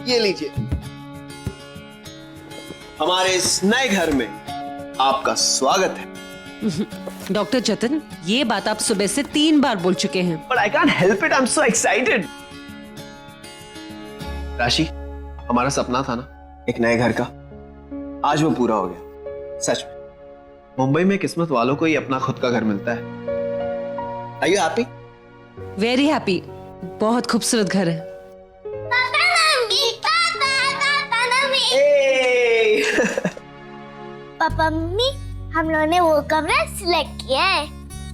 ये लीजिए, हमारे इस नए घर में आपका स्वागत है। डॉक्टर जतिन, ये बात आप सुबह से 3 बार बोल चुके हैं। But I can't help it, I'm so excited. राशि, हमारा सपना था ना एक नए घर का, आज वो पूरा हो गया। सच में मुंबई में किस्मत वालों को ही अपना खुद का घर मिलता है। Are you happy? Very happy. बहुत खूबसूरत घर है। Hey! पापा मम्मी, हम लोगों ने वो कमरा सिलेक्ट किया है।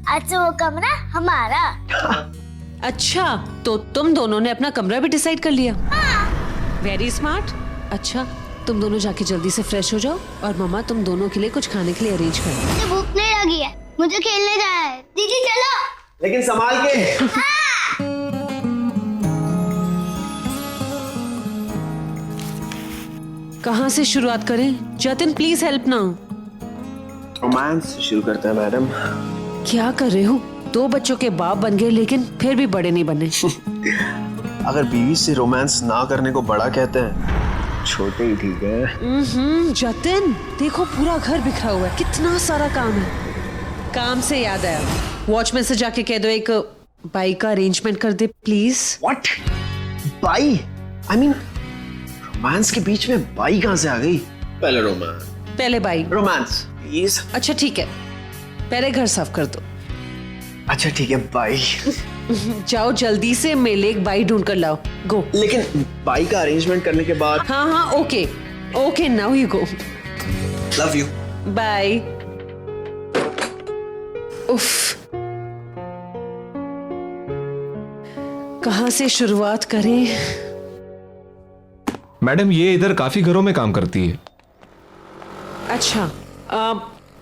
आज से वो कमरा हमारा। अच्छा, तो तुम दोनों ने अपना कमरा भी डिसाइड कर लिया? Very smart. अच्छा, तुम दोनों जाके जल्दी से फ्रेश हो जाओ और मम्मा तुम दोनों के लिए कुछ खाने के लिए अरेंज कर। मुझे भूख नहीं लगी है, मुझे खेलने जाना है। दीदी चलो। लेकिन संभाल के। कहाँ से शुरुआत करें? जतिन प्लीज हेल्प ना। रोमांस शुरू करते हैं मैडम। क्या कर रहे हो? 2 बच्चों के बाप बन गए लेकिन फिर भी बड़े नहीं बने। अगर बीवी से रोमांस ना करने को बड़ा कहते हैं, छोटे ही ठीक है। जतिन देखो, पूरा घर बिखरा हुआ है, कितना सारा काम है। काम से याद आया, वॉचमैन से जाके कह दो एक बाइक का अरेंजमेंट कर दे प्लीज। What? बाई? I mean, रोमांस के बीच में बाई कहाँ से आ गई? पहले रोमांस। पहले बाइक। Romance please. अच्छा ठीक है, पहले घर साफ कर दो। अच्छा ठीक है, बाई। जाओ जल्दी से, मेले एक बाइक ढूंढ कर लाओ। गो। लेकिन बाई का अरेंजमेंट करने के बाद। हाँ, okay okay, now you go. Love you. Bye. उफ, कहाँ से शुरुआत करें? मैडम, ये इधर काफी घरों में काम करती है। अच्छा,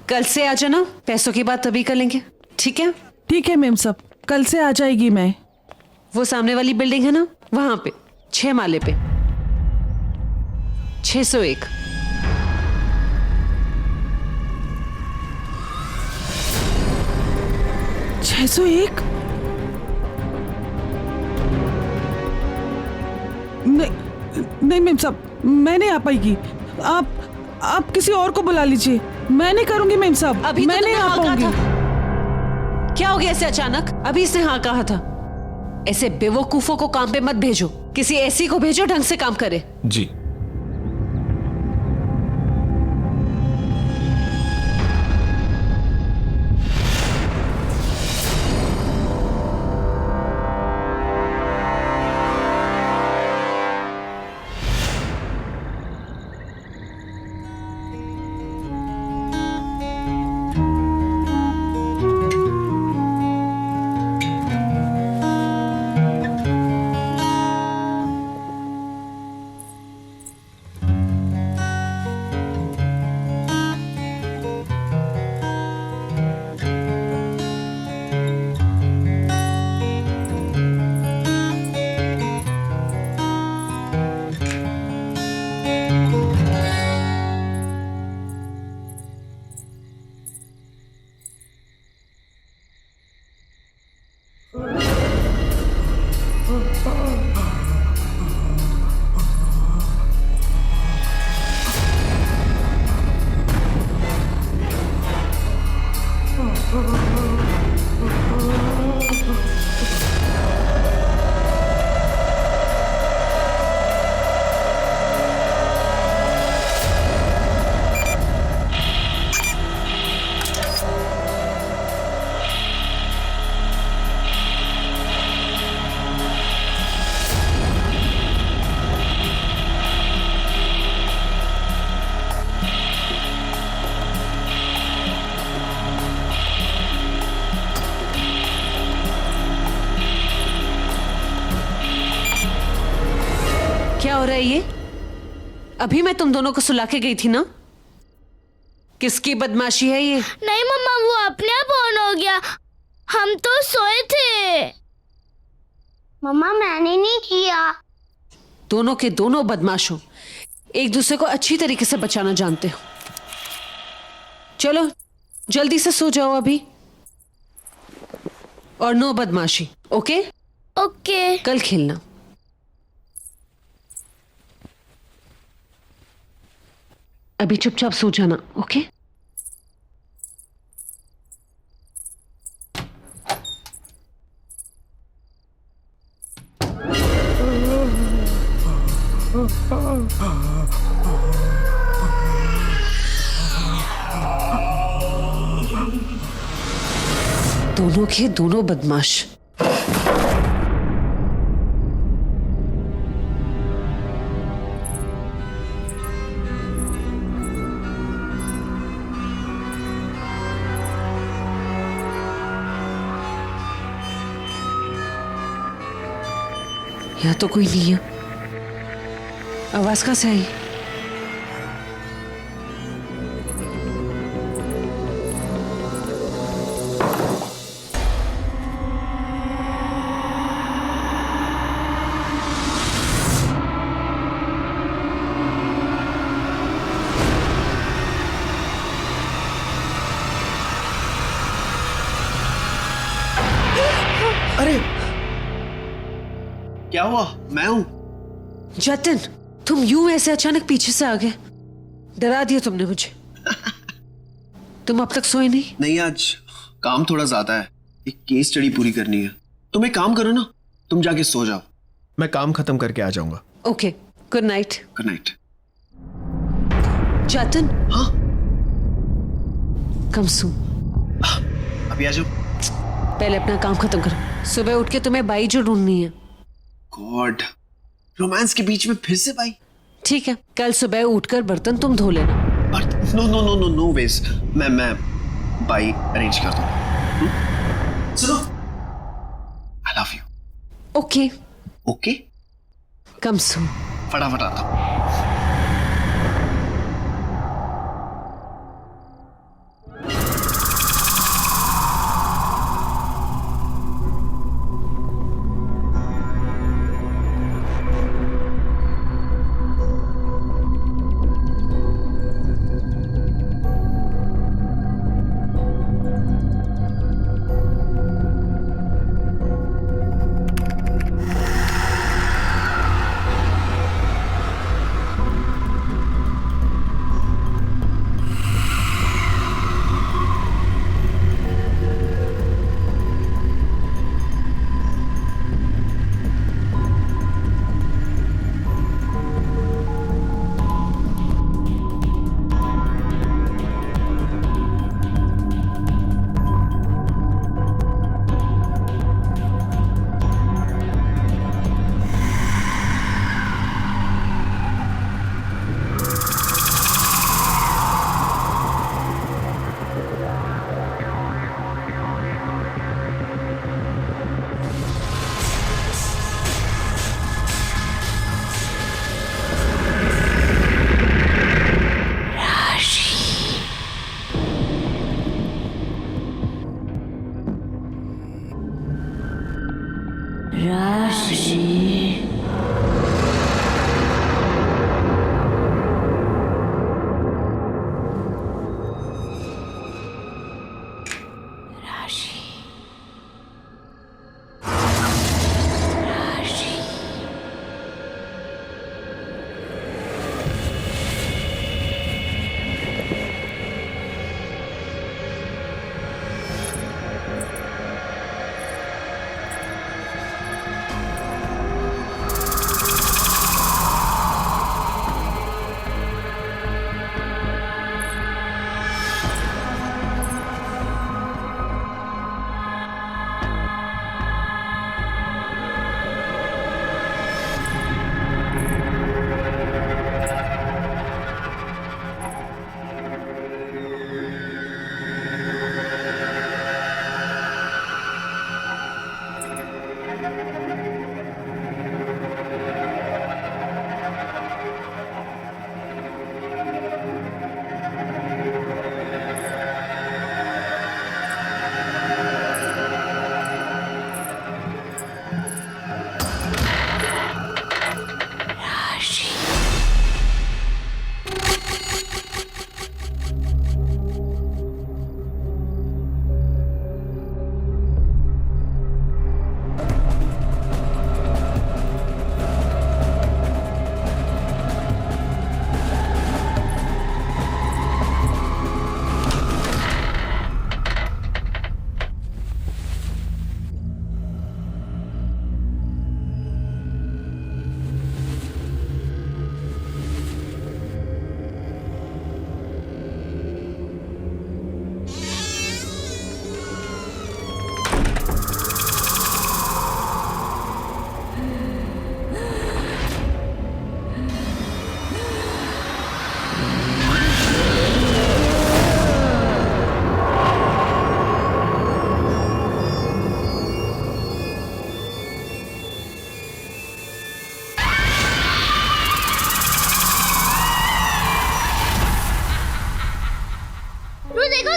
कल से आ जाना, पैसों की बात तभी कर लेंगे, ठीक है? ठीक है मैम साहब, कल से आ जाएगी मैं। वो सामने वाली बिल्डिंग है ना, वहां पे 6 माले पे 601। छह 601? नहीं मैम साहब, मैं नहीं आ पाएगी। आप किसी और को बुला लीजिए, मैं नहीं करूंगी मैम साहब। अभी मैं तो नहीं तुमने आ हाँ कहा पाऊंगी। था। क्या हो गया ऐसे अचानक? अभी इसने हाँ कहा था। ऐसे बेवकूफों को काम पे मत भेजो, किसी ऐसी को भेजो ढंग से काम करे। जी। क्या हो रहा है ये? अभी मैं तुम दोनों को सुला के गई थी ना। किसकी बदमाशी है ये? नहीं मम्मा, वो अपने आप ऑन हो गया, हम तो सोए थे। मम्मा मैंने नहीं किया। दोनों के दोनों बदमाश हो, एक दूसरे को अच्छी तरीके से बचाना जानते हो। चलो जल्दी से सो जाओ अभी, और नो बदमाशी, ओके? ओके। कल खेलना। अभी चुपचाप सो जाना, ओके? दोनों के दोनों बदमाश। यहाँ तो कोई नहीं है। आवाज कहाँ से आई? अरे क्या हुआ? मैं हूं। जतिन, तुम यूं ऐसे अचानक पीछे से आ गए, डरा दिया तुमने मुझे। तुम अब तक सोए नहीं? नहीं, आज काम थोड़ा ज्यादा है, एक केस स्टडी पूरी करनी है। तुम एक काम करो ना, तुम जाके सो जाओ, मैं काम खत्म करके आ जाऊंगा। Okay, good night. Good night. Jatin, हाँ कम सो। अभी आ जाओ। पहले अपना काम खत्म करो, सुबह उठ के तुम्हें बाई जो ढूंढनी है। गॉड, रोमांस के बीच में फिर से भाई। ठीक है, कल सुबह उठकर बर्तन तुम धो लेना। No no no no no वेज, मैं बाई अरेंज कर दूं। सुनो, I love you. Okay okay, come so. फटाफट आता हूं।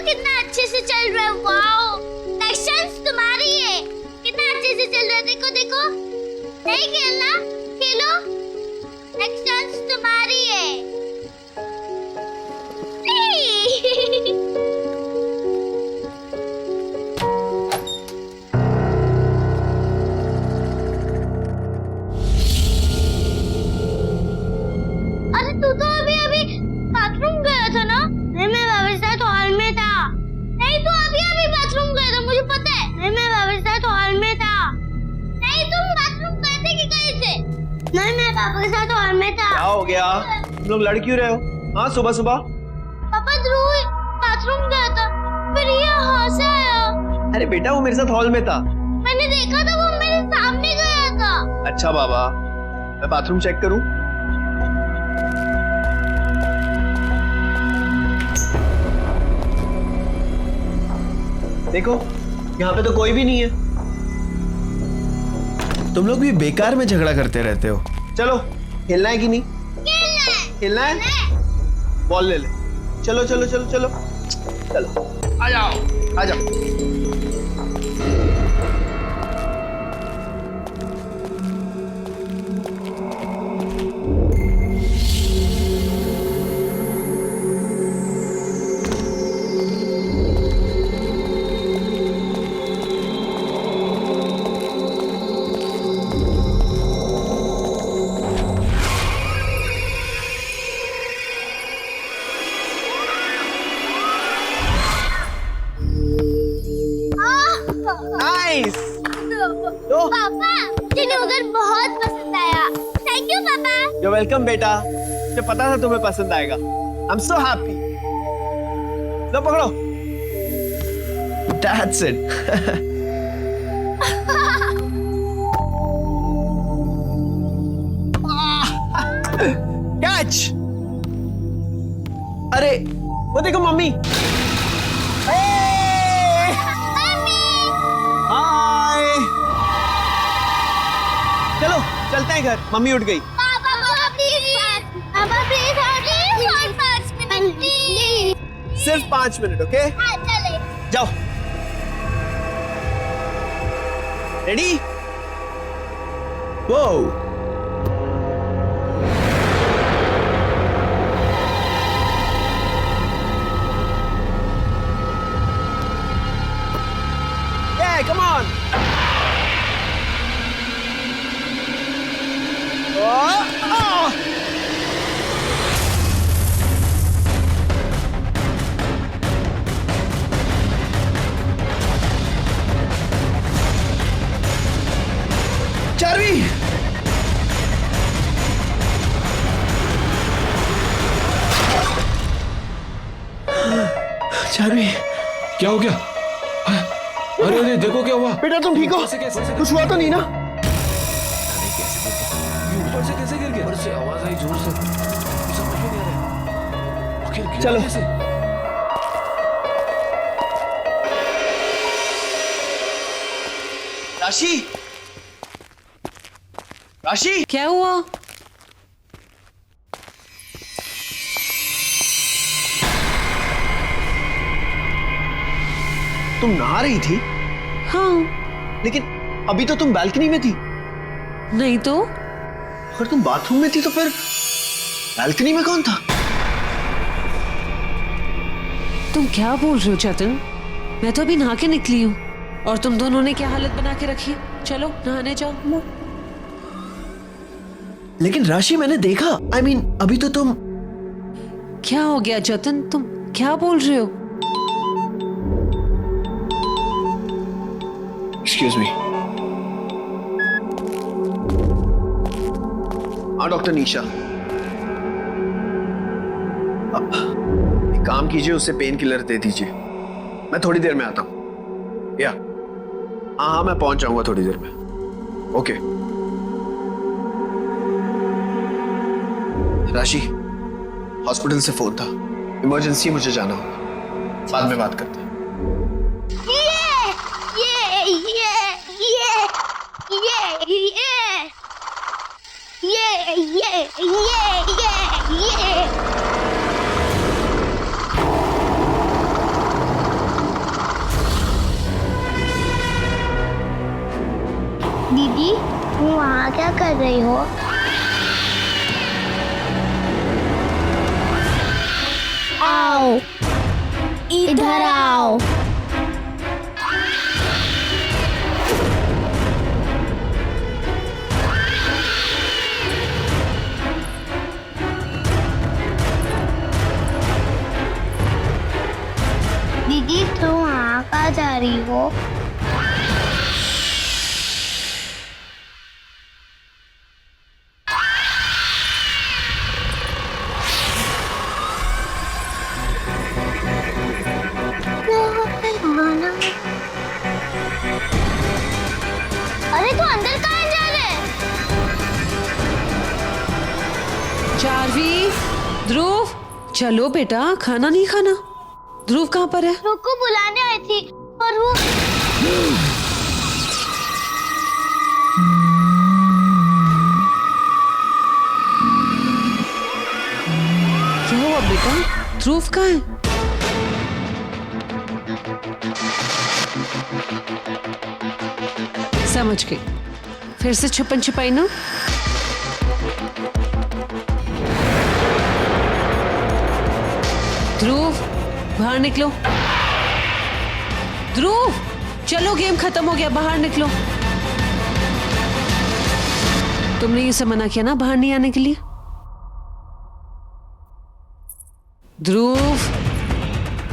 कितना अच्छे से चल रहा है। वाओ, नेक्स्ट चांस तुम्हारी है। कितना अच्छे से चल रहा है, देखो देखो। नहीं खेलना, खेलो। नेक्स्ट चांस तुम्हारी है। अरे तू तो अभी अभी बाथरूम गया था ना? नहीं, मैं बाबा साथ हॉल में था। नहीं, तू अभी अभी बाथरूम गया था, मुझे पता है। नहीं, मैं बाबा साथ हॉल में था। नहीं, तुम बाथरूम गए थे कि गए थे? नहीं, मैं पापा के साथ हॉल में था। क्या हो गया? तुम लोग लड़ क्यों रहे हो? हाँ, सुबह सुबह। पापा ध्रुव बाथरूम गया था, फिर ये यहाँ से आया। अरे बेटा, वो मेरे साथ हॉल में था। मैंने देखा था, वो मेरे सामने गया था। अच्छा बाबा, मैं बाथरूम चेक करूं? देखो, यहाँ पे तो कोई भी नहीं है। तुम लोग भी बेकार में झगड़ा करते रहते हो। चलो, खेलना है कि नहीं? खेलना है? बॉल ले ले। चलो चलो चलो चलो चलो, आ जाओ आ जाओ। नाइस। पापा, मुझे उधर बहुत पसंद आया। थैंक यू पापा। यू वेलकम बेटा, मुझे पता था तुम्हें पसंद आएगा। I am so happy. लो पकड़ो। That's it. कैच। अरे वो देखो मम्मी। हाय, चलो चलते हैं घर, मम्मी उठ गई। पापा प्लीज और 5 मिनट प्लीज। सिर्फ 5 मिनट, ओके? हाँ, चले। जाओ। रेडी? वो come on. Oh. Charvi, Charvi, क्या हो गया? अरे अरे देखो क्या हुआ। बेटा तुम ठीक हो? कैसे कुछ हुआ तो नहीं ना? ऊपर से कैसे गिर गया? ऊपर से आवाज आई जोर से, समझ में नहीं आ रहा। आखिर गिरा चलो। कैसे? राशि, राशि, क्या हुआ? तुम नहा रही थी? हाँ। लेकिन अभी तो तुम बालकनी में थी। नहीं तो? अगर तुम बाथरूम में थी तो फिर बालकनी में कौन था? तुम क्या बोल रहे हो चेतन? मैं तो अभी नहा के निकली हूँ और तुम दोनों ने क्या हालत बना के रखी है। चलो नहाने जाओ। लेकिन राशि, मैंने देखा। I mean, अभी तो तुम। क्या हो गया जतन, तुम क्या बोल रहे हो? Excuse me. हाँ डॉक्टर निशा, एक काम कीजिए, उसे पेन किलर दे दीजिए। मैं थोड़ी देर में आता हूँ। या हाँ, मैं पहुंच जाऊंगा थोड़ी देर में। ओके। राशि, हॉस्पिटल से फोन था, इमरजेंसी, मुझे जाना होगा। बाद में बात करते हैं। क्या कर रही हो? आओ, इधर आओ। दीदी तुम वहाँ कहाँ जा रही हो? अरे तू अंदर कहाँ जा रहे? चार्वी, ध्रुव, चलो बेटा, खाना नहीं खाना? ध्रुव कहाँ पर है? रुको बुलाने आई थी पर वो क्या हुआ बेटा? ध्रुव कहाँ है? समझ गई, फिर से छुपन छुपाई ना? ध्रुव, बाहर निकलो। ध्रुव, चलो, गेम खत्म हो गया, बाहर निकलो। तुमने ये सब मना किया ना बाहर नहीं आने के लिए? ध्रुव,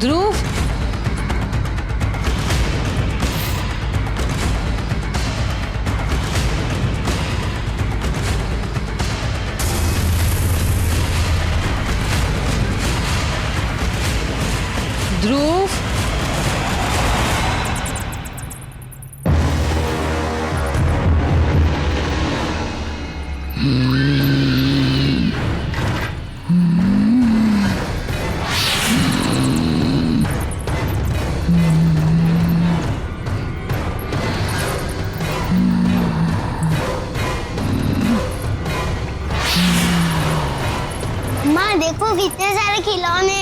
ध्रुव, ध्रुव, माँ देखो कितने सारे खिलौने।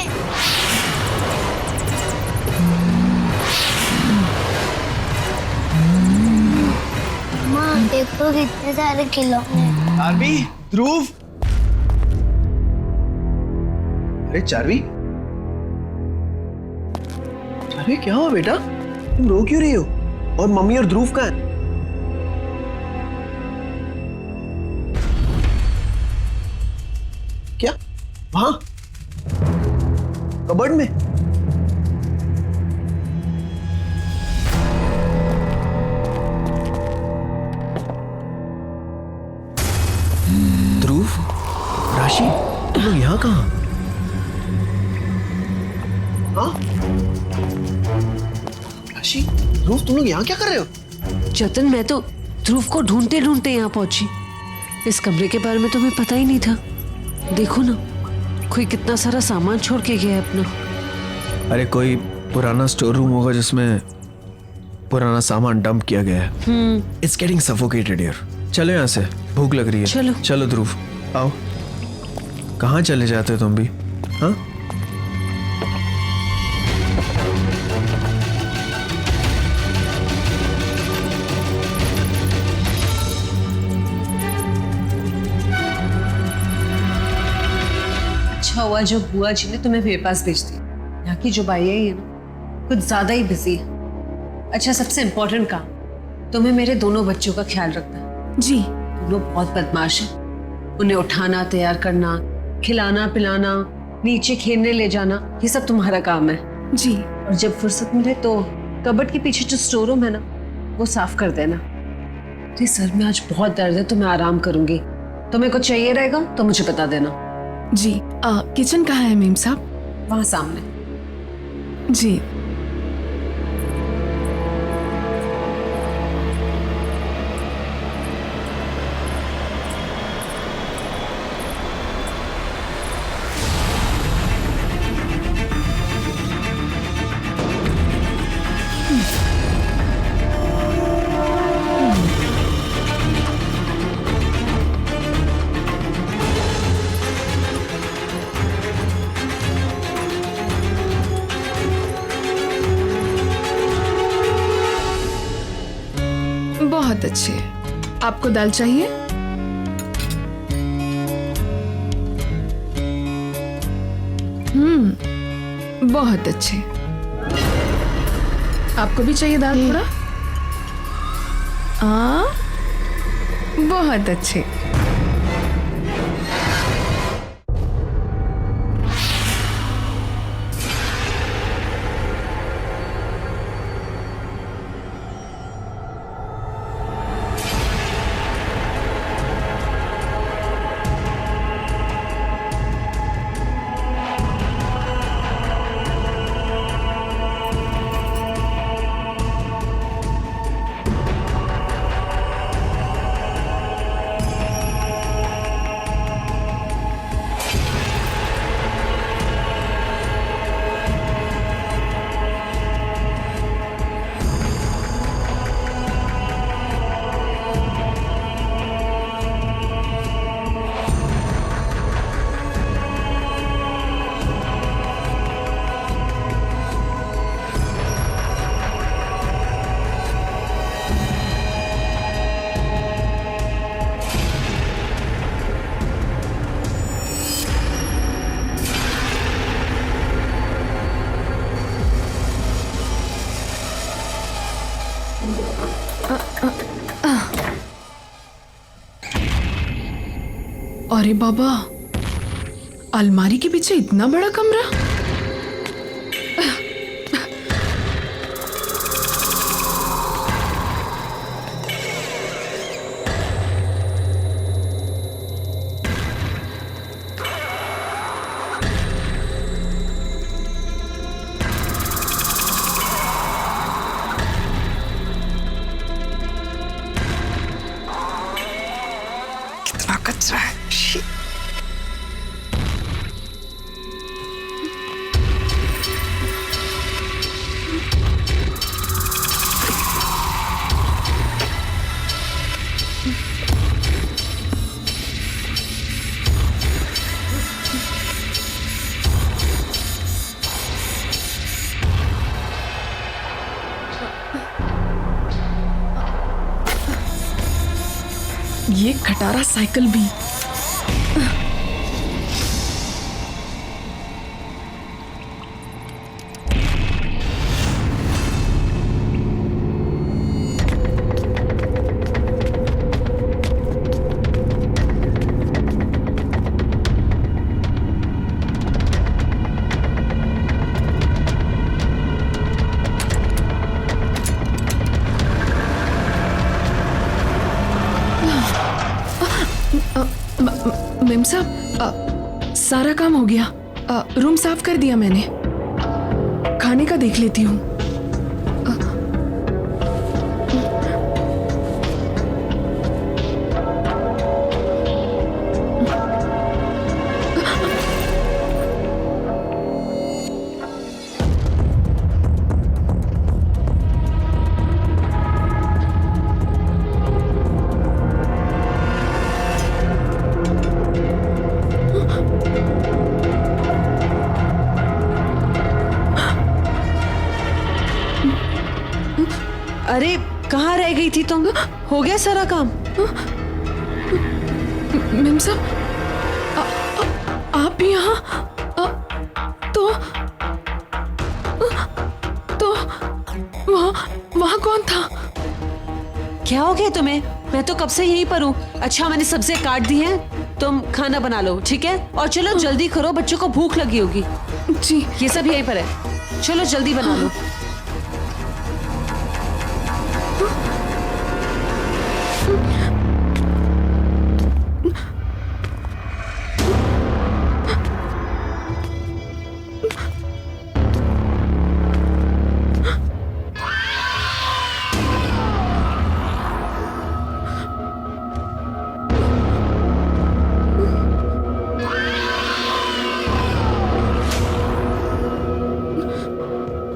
माँ देखो कितने सारे खिलौने। चार्वी, ध्रुव। अरे चार्वी, चार्वी क्या हुआ बेटा? तुम रो क्यों रही हो? और मम्मी और ध्रुव कहाँ हैं? क्या? वहां कबर्ड में? ध्रुव, राशि, तुम लोग यहाँ कहाँ? हाँ? राशि, ध्रुव, तुम लोग यहाँ क्या कर रहे हो? जतन, मैं तो ध्रुव को ढूंढते ढूंढते यहाँ पहुंची। इस कमरे के बारे में तुम्हें पता ही नहीं था। देखो ना, कोई कितना सारा सामान छोड़ के गया है अपना। अरे कोई पुराना स्टोर रूम होगा जिसमें पुराना सामान डंप किया गया है। It's getting suffocated here. चलो यहाँ से, भूख लग रही है। चलो। चलो ध्रुव, आओ। कहाँ चले जाते हो तुम भी? हाँ? अच्छा हुआ जो बुआ जी ने तुम्हें मेरे पास भेज दी। यहाँ की जो बाई है ये ना कुछ ज्यादा ही बिजी है। अच्छा, सबसे इम्पोर्टेंट काम, तुम्हें मेरे दोनों बच्चों का ख्याल रखना है। जी। दोनों बहुत बदमाश हैं। उन्हें उठाना, तैयार करना, खिलाना पिलाना, नीचे खेलने ले जाना, ये सब तुम्हारा काम है। जी। और जब फुर्सत मिले तो कबर्ड के पीछे जो स्टोर रूम है ना, वो साफ कर देना। तो सर में आज बहुत दर्द है तो मैं आराम करूंगी। तुम्हें कुछ चाहिए रहेगा तो मुझे बता देना। जी। किचन कहाँ है मेम साहब? वहां सामने। जी। बहुत अच्छे। आपको दाल चाहिए? बहुत अच्छे। आपको भी चाहिए दाल थोड़ा? बहुत अच्छे। अरे बाबा, अलमारी के पीछे इतना बड़ा कमरा? कितना कचरा है। Shit. ये खटारा साइकिल भी। मेम साहब, सारा काम हो गया। रूम साफ कर दिया मैंने। खाने का देख लेती हूँ। अरे कहाँ रह गई थी तुम? हो गया सारा काम? मेम साहब, आप यहाँ? तो वहाँ कौन था? क्या हो गया तुम्हें? मैं तो कब से यहीं पर हूँ। अच्छा, मैंने सब्जियां काट दी हैं, तुम खाना बना लो, ठीक है? और चलो जल्दी करो, बच्चों को भूख लगी होगी। जी। ये सब यहीं पर है, चलो जल्दी बना लो।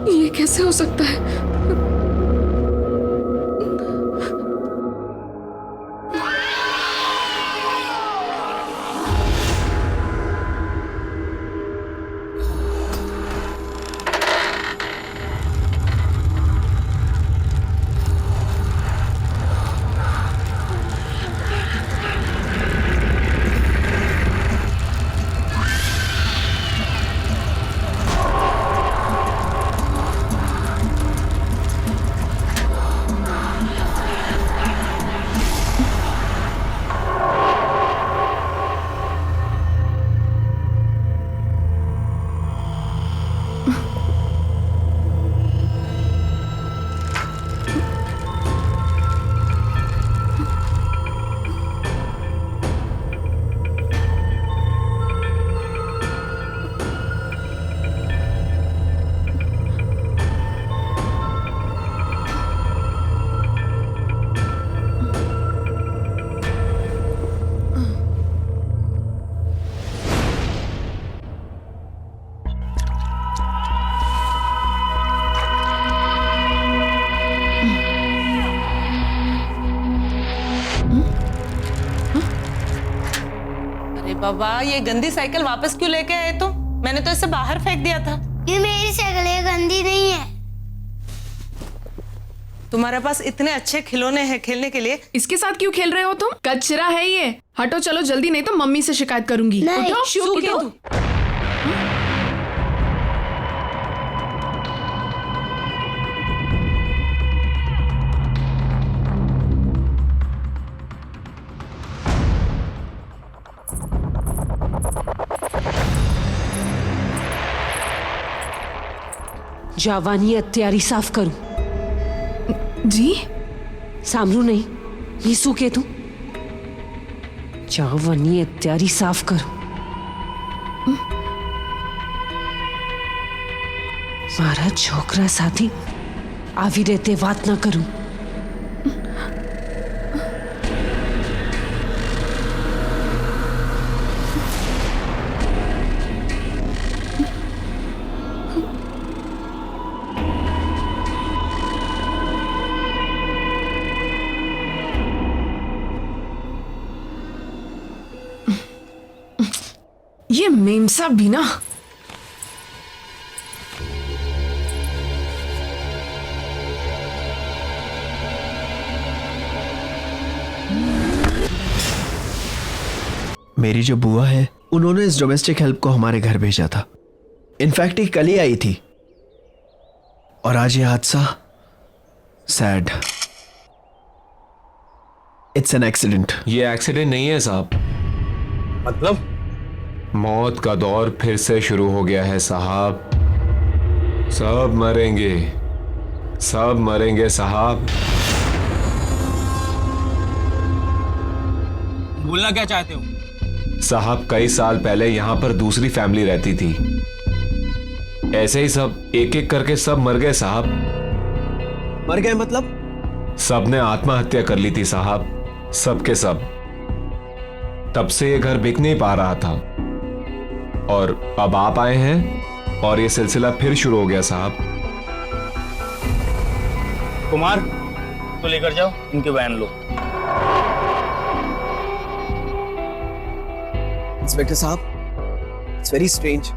ये कैसे हो सकता है? अरे बाबा, ये गंदी साइकिल वापस क्यों लेके आए तुम? मैंने तो इसे बाहर फेंक दिया था। ये मेरी साइकिल है, गंदी नहीं है। तुम्हारे पास इतने अच्छे खिलौने हैं खेलने के लिए। इसके साथ क्यों खेल रहे हो तुम? कचरा है ये। हटो चलो जल्दी, नहीं तो मम्मी से शिकायत करूंगी। नहीं। उठो, सुकेतु, उठो। जावानी तैयारी साफ करूं। जी सामरू नहीं, मीसू के तू जावानी तैयारी साफ करूं। मारा छोकरा साथी आवी रहते बात ना करूं। ये मेमसा भी ना। मेरी जो बुआ है, उन्होंने इस डोमेस्टिक हेल्प को हमारे घर भेजा था। इनफैक्ट ये कल ही आई थी और आज ये हादसा। सैड। It's an accident. ये एक्सीडेंट नहीं है साहब। मतलब? मौत का दौर फिर से शुरू हो गया है साहब। सब मरेंगे, सब मरेंगे साहब। बोलना क्या चाहते हो? साहब, कई साल पहले यहां पर दूसरी फैमिली रहती थी। ऐसे ही सब एक एक करके सब मर गए साहब। मर गए मतलब? सबने आत्महत्या कर ली थी साहब, सबके सब। तब से ये घर बिक नहीं पा रहा था और अब आप आए हैं और ये सिलसिला फिर शुरू हो गया साहब। कुमार, तो लेकर जाओ, इनके बयान लो। इंस्पेक्टर साहब, इट्स वेरी स्ट्रेंज।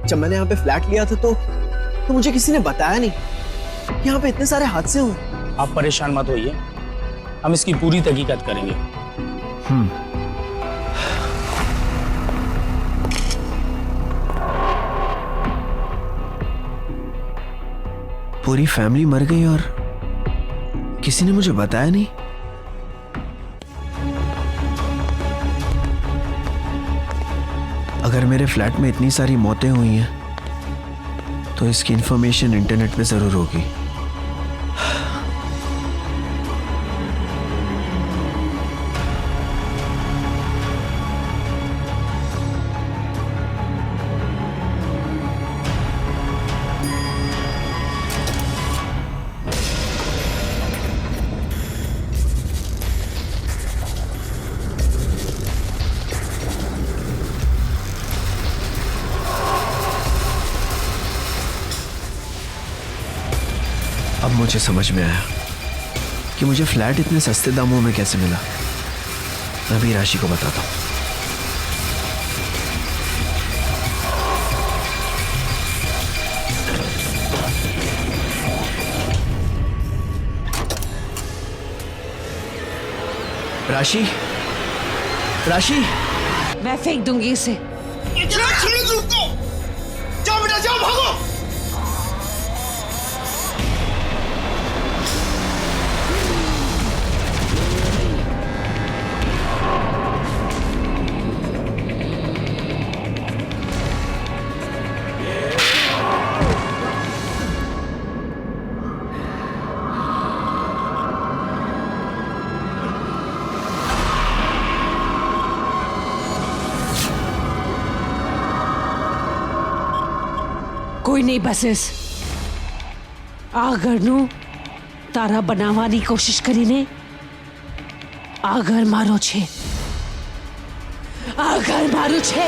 जब मैंने यहाँ पे फ्लैट लिया था तो मुझे किसी ने बताया नहीं कि यहाँ पे इतने सारे हादसे हुए। आप परेशान मत होइए, हम इसकी पूरी तहकीकात करेंगे। पूरी फैमिली मर गई और किसी ने मुझे बताया नहीं। अगर मेरे फ्लैट में इतनी सारी मौतें हुई हैं तो इसकी इंफॉर्मेशन इंटरनेट पे जरूर होगी। अब मुझे समझ में आया कि मुझे फ्लैट इतने सस्ते दामों में कैसे मिला। मैं भी राशि को बताता हूँ। राशि, राशि, मैं फेंक दूंगी इसे। जाओ बेटा, जाओ, भागो। કોઈ નહીં બસીસ આ ઘરનું તારા બનાવવાની કોશિશ કરીને આ ઘર મારો છે, આ ઘર મારું છે।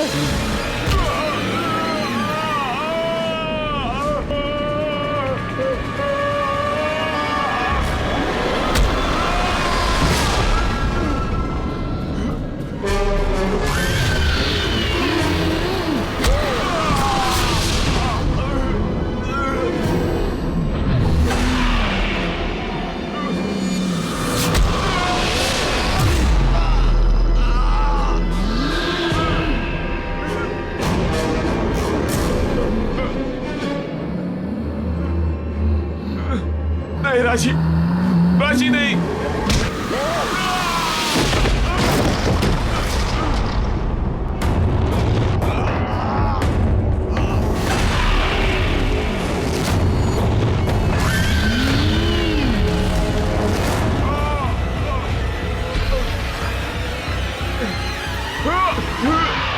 नहीं राशि, राशि नहीं।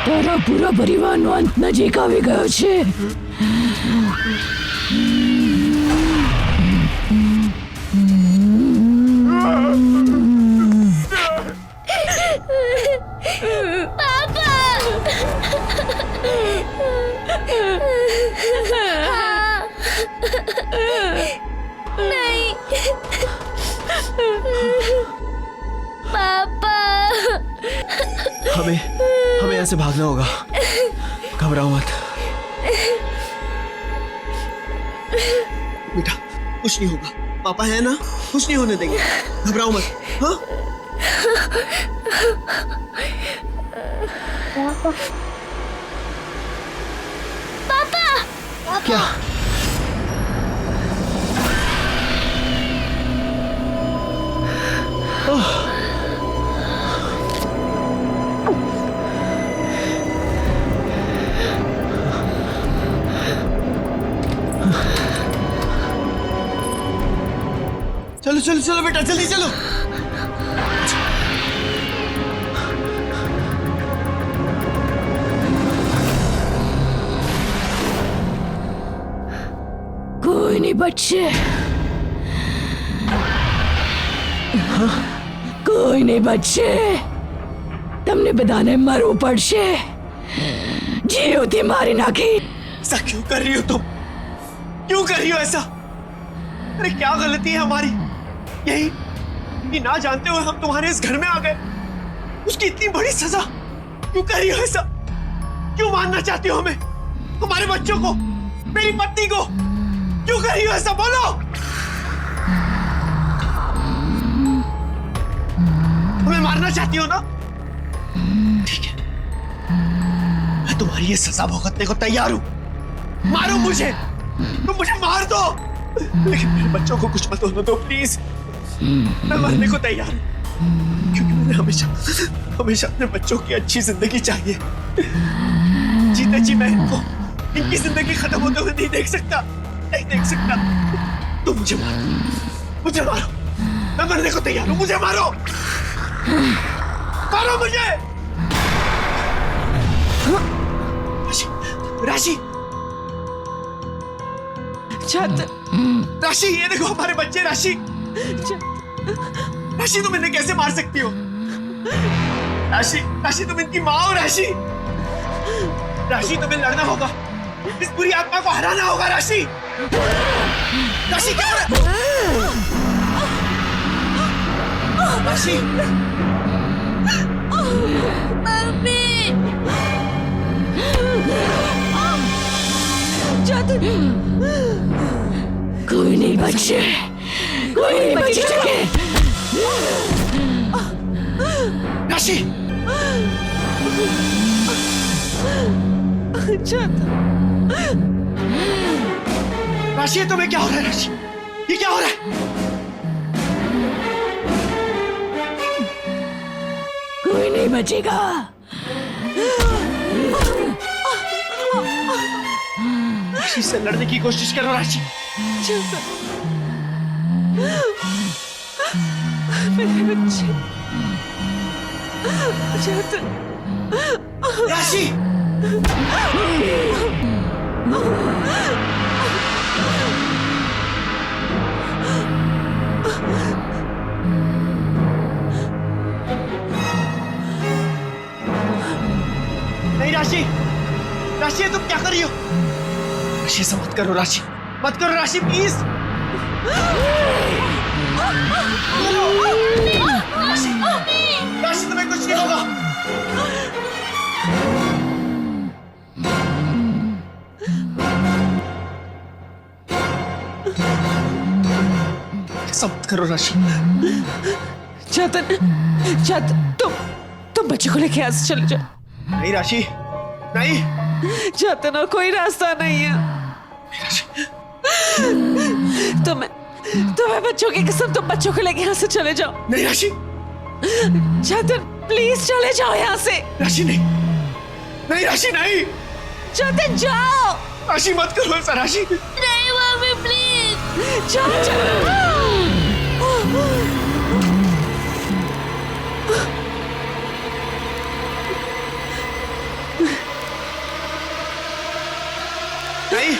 તારા પૂરા પરિવારનો અંત નજીક આવી ગયો છે. नहीं पापा हमें हमें यहाँ से भागना होगा, घबराओ मत बेटा, कुछ नहीं होगा, पापा है ना, कुछ नहीं होने देंगे, घबराओ मत। हाँ पापा क्या? चलो चलो चलो बेटा, जल्दी चलो। કોઈ નહીં બચશે. કોઈ નહીં બચશે. તમને બધાને મરવું પડશે. જીવથી મારી નાખી. ऐसा क्यों कर रही हो तुम? क्यों कर रही हो ऐसा? अरे क्या गलती है हमारी? यही कि ना जानते हुए हम तुम्हारे इस घर में आ गए, उसकी इतनी बड़ी सजा क्यों कर रही हो ऐसा? क्यों मारना चाहती हो हमें, हमारे बच्चों को, मेरी पत्नी को? क्यों कर रही हो ऐसा, बोलो? हमें मारना चाहती हो ना? ठीक है, मैं तुम्हारी ये सजा भुगतने को तैयार हूं। मारो मुझे, तुम मुझे मार दो, लेकिन मेरे बच्चों को कुछ मत होने दो प्लीज। मैं मरने को तैयार हूं, क्योंकि मुझे हमेशा हमेशा अपने बच्चों की अच्छी जिंदगी चाहिए। जीते जी मैं इनकी जिंदगी खत्म होते हुए नहीं देख सकता, नहीं देख सकता। तुम मुझे मारो, मुझे मारो, मैं मरने को तैयार हूं, मुझे मारो, मारो मुझे। राशि, राशि, राशि, ये देखो हमारे बच्चे। राशि, राशि तुम इन्हें कैसे मार सकती हो? राशि, राशि तुम इनकी माँ हो। राशि, राशि तुम्हें लड़ना होगा, इस बुरी आत्मा को हराना होगा। राशि, राशि क्या हो रहा है? राशि, मम्मी કોઈ નહીં બચશે. કોઈ નહીં બચી શકે. राशि, राशि ये तुम्हें क्या हो रहा है? राशि, ये क्या हो रहा है? કોઈ નહીં બચેગા. राशि से लड़ने की कोशिश करो। राशि, मेरे बच्चे, राशि, नहीं राशि, राशि तुम क्या कर रही हो? राशि ऐसा मत करो। राशि मत करो। राशि प्लीज। राशि, राशि तुम्हें कुछ नहीं होगा। ऐसा मत करो राशि। चेतन, तुम बच्चे को लेके आज चले जाओ। नहीं राशि, नहीं। चेतन, और कोई रास्ता नहीं है। तुम्हें बच्चों की कसम, तुम बच्चों को लेके यहाँ से चले जाओ। नहीं राशि, जतिन प्लीज चले जाओ यहाँ से। राशि नहीं, नहीं राशि नहीं, जतिन जाओ। राशि मत करो ऐसा राशि। नहीं मम्मी प्लीज। जाओ जाओ। नहीं,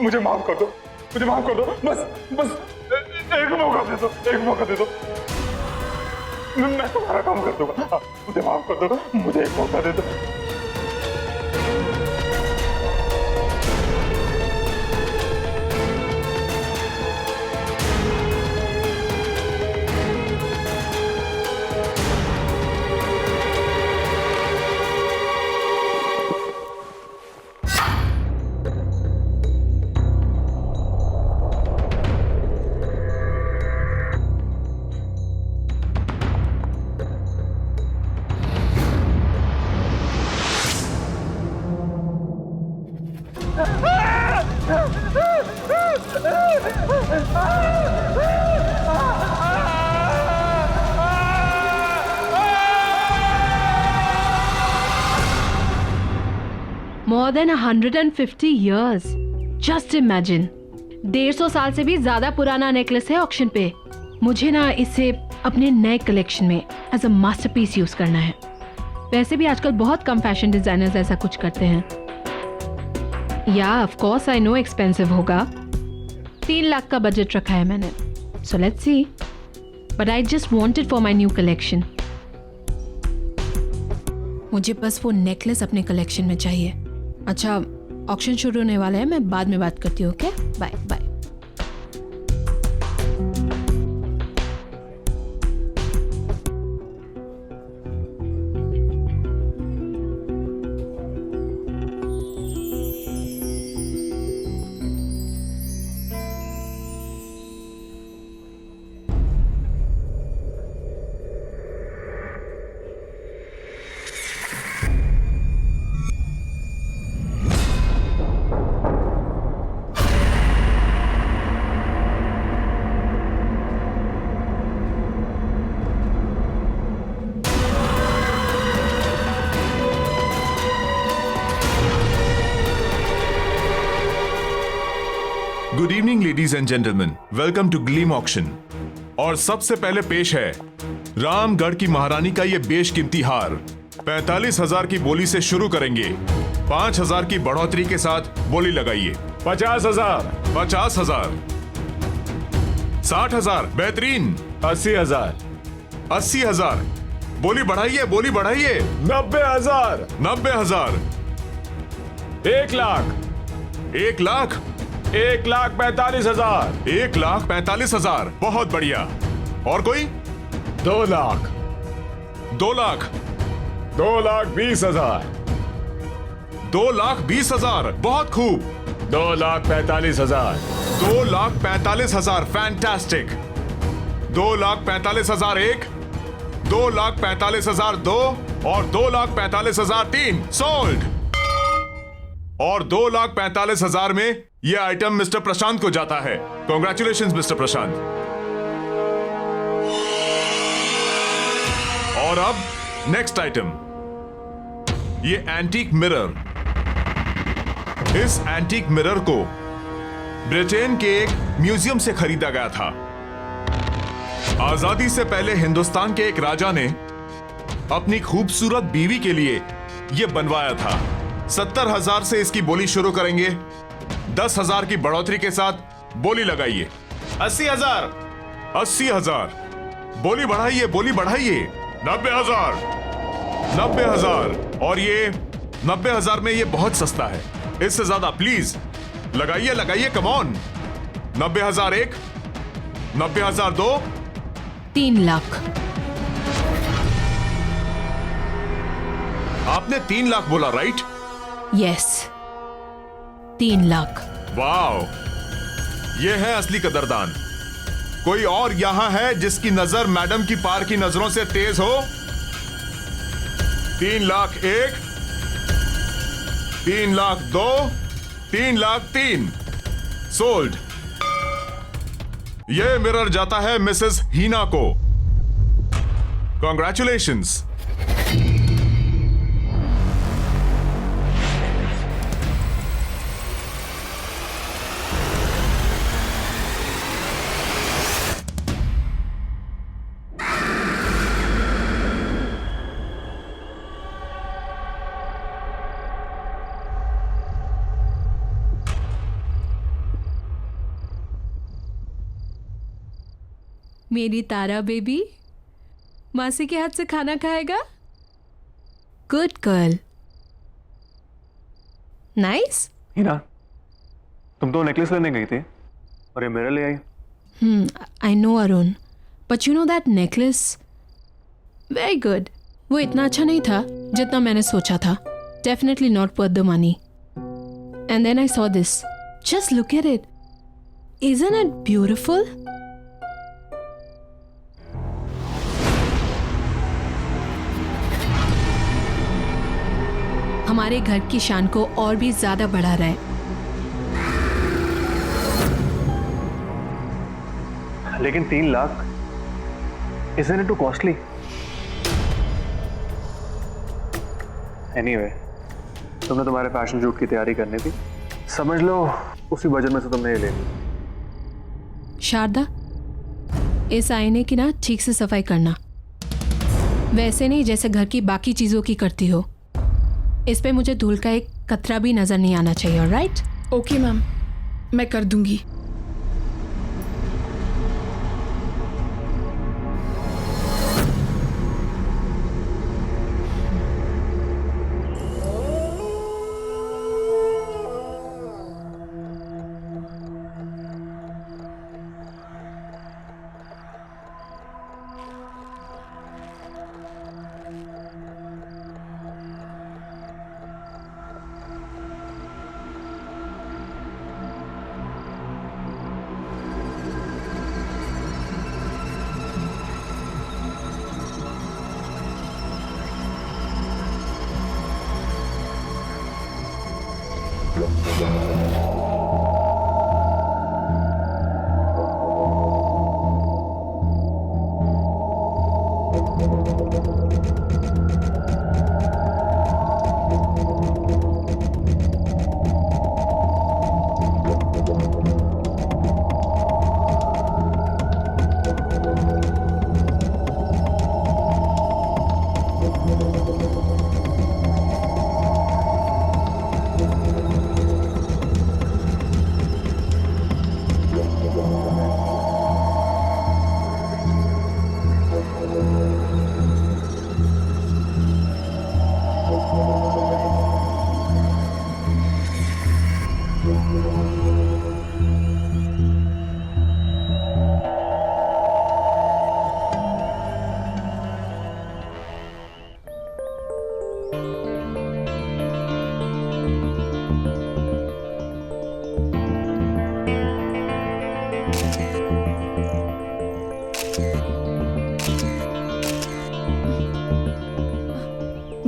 मुझे माफ कर दो, मुझे माफ कर दो, बस बस एक मौका दे दो, एक मौका दे दो, मैं तुम्हारा काम कर दूंगा। मुझे माफ कर दो, मुझे एक मौका दे दो। More than 150 years. Just imagine. 150 साल से भी ज्यादा पुराना नेकलेस है ऑक्शन पे। मुझे ना इसे अपने नए कलेक्शन में एज अ मास्टरपीस यूज करना है। वैसे भी आजकल बहुत कम फैशन डिजाइनर्स ऐसा कुछ करते हैं। या of course I know expensive होगा। 3 लाख का बजट रखा है मैंने। So let's see. But I just wanted for my new collection. मुझे बस वो नेकलेस अपने कलेक्शन में चाहिए। अच्छा, ऑक्शन शुरू होने वाला है, मैं बाद में बात करती हूँ। Okay, bye bye. Good evening ladies and gentleman, welcome to Gleam auction. और सबसे पहले पेश है रामगढ़ की महारानी का ये बेशकीमती हार। 45,000 की बोली से शुरू करेंगे। 5,000 की बढ़ोतरी के साथ बोली लगाइए। 50,000, 50,000, 60,000, बेहतरीन। 80,000, 80,000, बोली बढ़ाइए, बोली बढ़ाइए। 90,000, 90,000, 1 लाख, 1 लाख, 1,45,000, 1,45,000, बहुत बढ़िया। और कोई? 2 लाख, 2 लाख, 2,20,000, 2,20,000, बहुत खूब। 2,45,000, 2,45,000, फैंटास्टिक। 2,45,000 1, 2,45,000 2 और 2,45,000 3, सोल्ड। और 2,45,000 में यह आइटम मिस्टर प्रशांत को जाता है। कॉन्ग्रेचुलेशंस मिस्टर प्रशांत। और अब नेक्स्ट आइटम, ये एंटीक मिरर। इस एंटीक मिरर को ब्रिटेन के एक म्यूजियम से खरीदा गया था। आजादी से पहले हिंदुस्तान के एक राजा ने अपनी खूबसूरत बीवी के लिए यह बनवाया था। 70,000 से इसकी बोली शुरू करेंगे। 10,000 की बढ़ोतरी के साथ बोली लगाइए। 80,000, 80,000, बोली बढ़ाइए, बोली बढ़ाइए। 90,000, 90,000, और ये 90,000 में ये बहुत सस्ता है। इससे ज्यादा प्लीज लगाइए, लगाइए, कम ऑन। 90,000 1, 90,000 2, 3 लाख। आपने 3 लाख बोला, राइट? यस, 3 लाख। वाओ, ये है असली कदरदान। कोई और यहां है जिसकी नजर मैडम की पार की नजरों से तेज हो? 3 लाख 1, 3 लाख 2, 3 लाख 3, सोल्ड। ये मिरर जाता है मिसेस हीना को। कॉन्ग्रेचुलेशंस। मेरी तारा बेबी मासी के हाथ से खाना खाएगा। Good girl. नाइस। हीना, तुम तो नेकलेस लेने गई थी और ये मिरर ले आई। I know Arun, but you know that necklace very good. वो इतना अच्छा नहीं था जितना मैंने सोचा था। Definitely not worth the money. And then I saw this. Just look at it. Isn't it beautiful? हमारे घर की शान को और भी ज्यादा बढ़ा रहा है। लेकिन 3 lakh, isn't it too costly? Anyway, तुमने तुम्हारे फैशन शूट की तैयारी करनी थी, समझ लो उसी बजट में से तुमने ये ले ली। शारदा, इस आईने की ना ठीक से सफाई करना, वैसे नहीं जैसे घर की बाकी चीजों की करती हो। इस पे मुझे धूल का एक कतरा भी नजर नहीं आना चाहिए, ऑलराइट? ओके मैम, मैं कर दूंगी।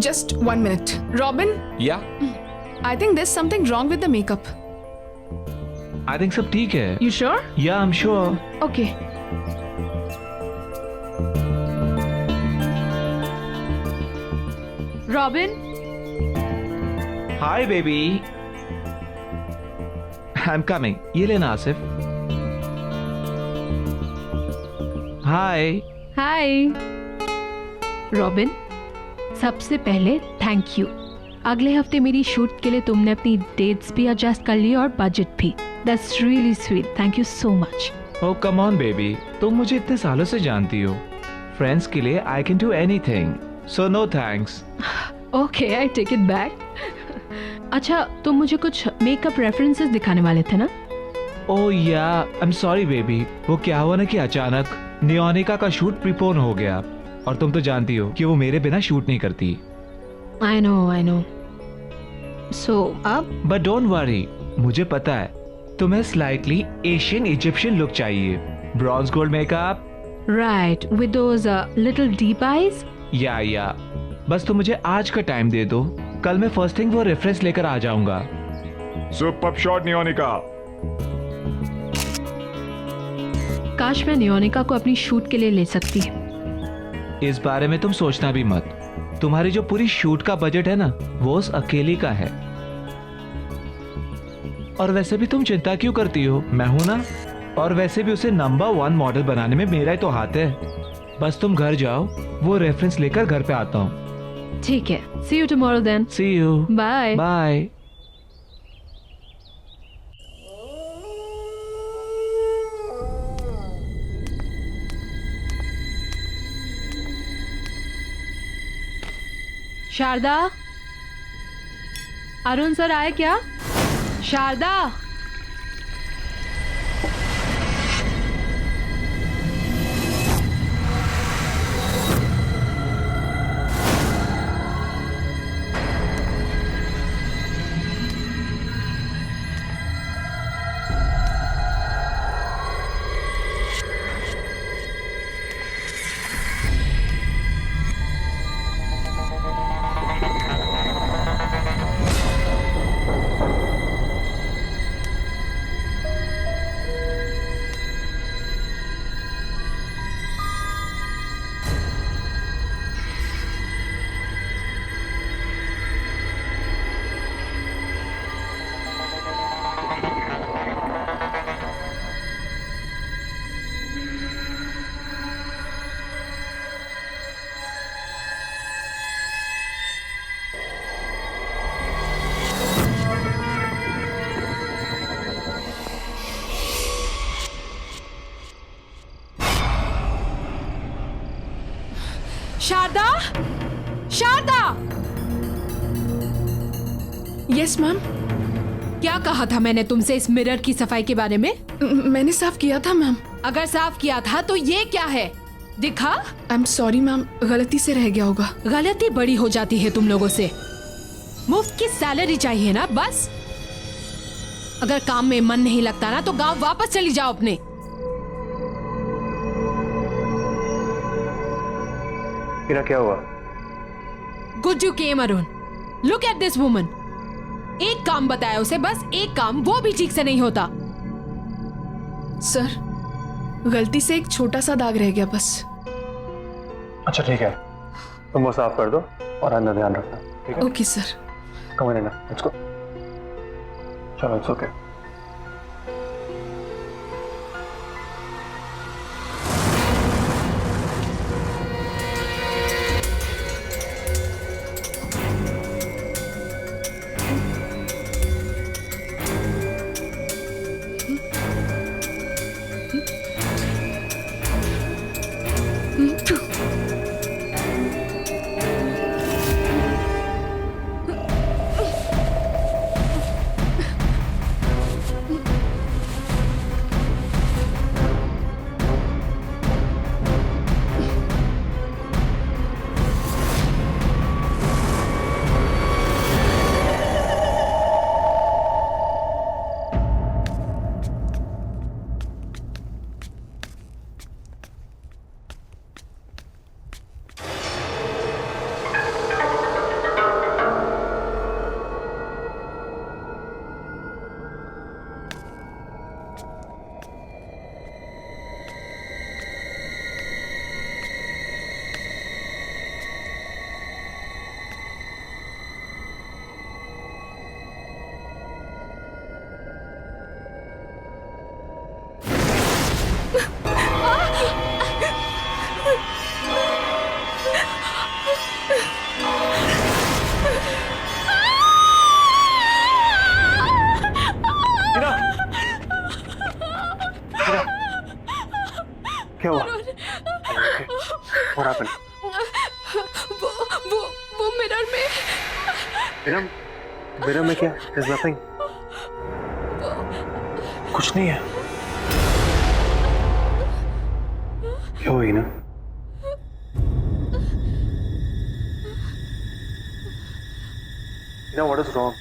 Just 1 minute. Robin, या I think there's something wrong with the makeup. I think सब ठीक है. You sure? या I am sure. Okay. Robin, hi baby. I am coming. ये लेना आसिफ. हाय. हाय। रॉबिन, सबसे पहले थैंक यू। अगले हफ्ते मेरी शूट के लिए तुमने अपनी डेट्स भी एडजस्ट कर ली और बजट भी। That's really sweet. Thank you so much. Oh come on baby, तुम मुझे इतने सालों से जानती हो. फ्रेंड्स के लिए I can do anything. So no thanks. Okay, I take it back. अच्छा, तुम मुझे कुछ मेकअप रेफरेंसेस दिखाने वाले थे ना? ओह या, आई एम सॉरी बेबी. वो क्या हुआ ना कि अचानक नियोनिका का शूट प्रीपोन हो गया और तुम तो जानती हो कि वो मेरे बिना शूट नहीं करती. I know. सो अब? बट डोंट वरी, मुझे पता है तुम्हें स्लाइटली एशियन इजिप्शियन लुक चाहिए. Bronze gold makeup. Right, with those little deep eyes. या बस तुम मुझे आज का टाइम दे दो. कल मैं फर्स्ट थिंग वो रेफरेंस लेकर आ जाऊंगा. सुपर शॉट नियोनिका. काश मैं नियोनिका को अपनी शूट के लिए ले सकती. इस बारे में तुम सोचना भी मत. तुम्हारी जो पूरी शूट का बजट है ना, वो उस अकेली का है. और वैसे भी तुम चिंता क्यों करती हो, मैं हूं ना. और वैसे भी उसे नंबर 1 मॉडल बनाने में मेरा ही तो हाथ है. बस तुम घर जाओ, वो रेफरेंस लेकर घर पे आता हूँ. ठीक है, see you tomorrow then. See you. Bye bye. Sharda, Arun sir आए क्या? शारदा, शारदा, शारदा। Yes ma'am. क्या कहा था मैंने तुमसे इस मिरर की सफाई के बारे में? मैंने साफ किया था मैम। अगर साफ किया था तो ये क्या है? दिखा? आई एम सॉरी मैम, गलती से रह गया होगा। गलती बड़ी हो जाती है तुम लोगों से। मुफ्त की सैलरी चाहिए ना बस। अगर काम में मन नहीं लगता ना तो गांव वापस चली जाओ अपने। हीरा क्या हुआ? गुज्जू केम Arun. Look at this woman. एक काम बताया उसे, बस एक काम, वो भी ठीक से नहीं होता। सर, गलती से एक छोटा सा दाग रह गया बस। अच्छा ठीक है, तुम वो साफ कर दो और अंदर ध्यान रखना, ठीक है? Okay sir. कम ऑन ना, लेट्स गो। चलो, इट्स ओके। क्या हुआ? What happened? वो मिरर में। मिरर में क्या? There's nothing. कुछ नहीं है। क्या हुई ना? What is wrong?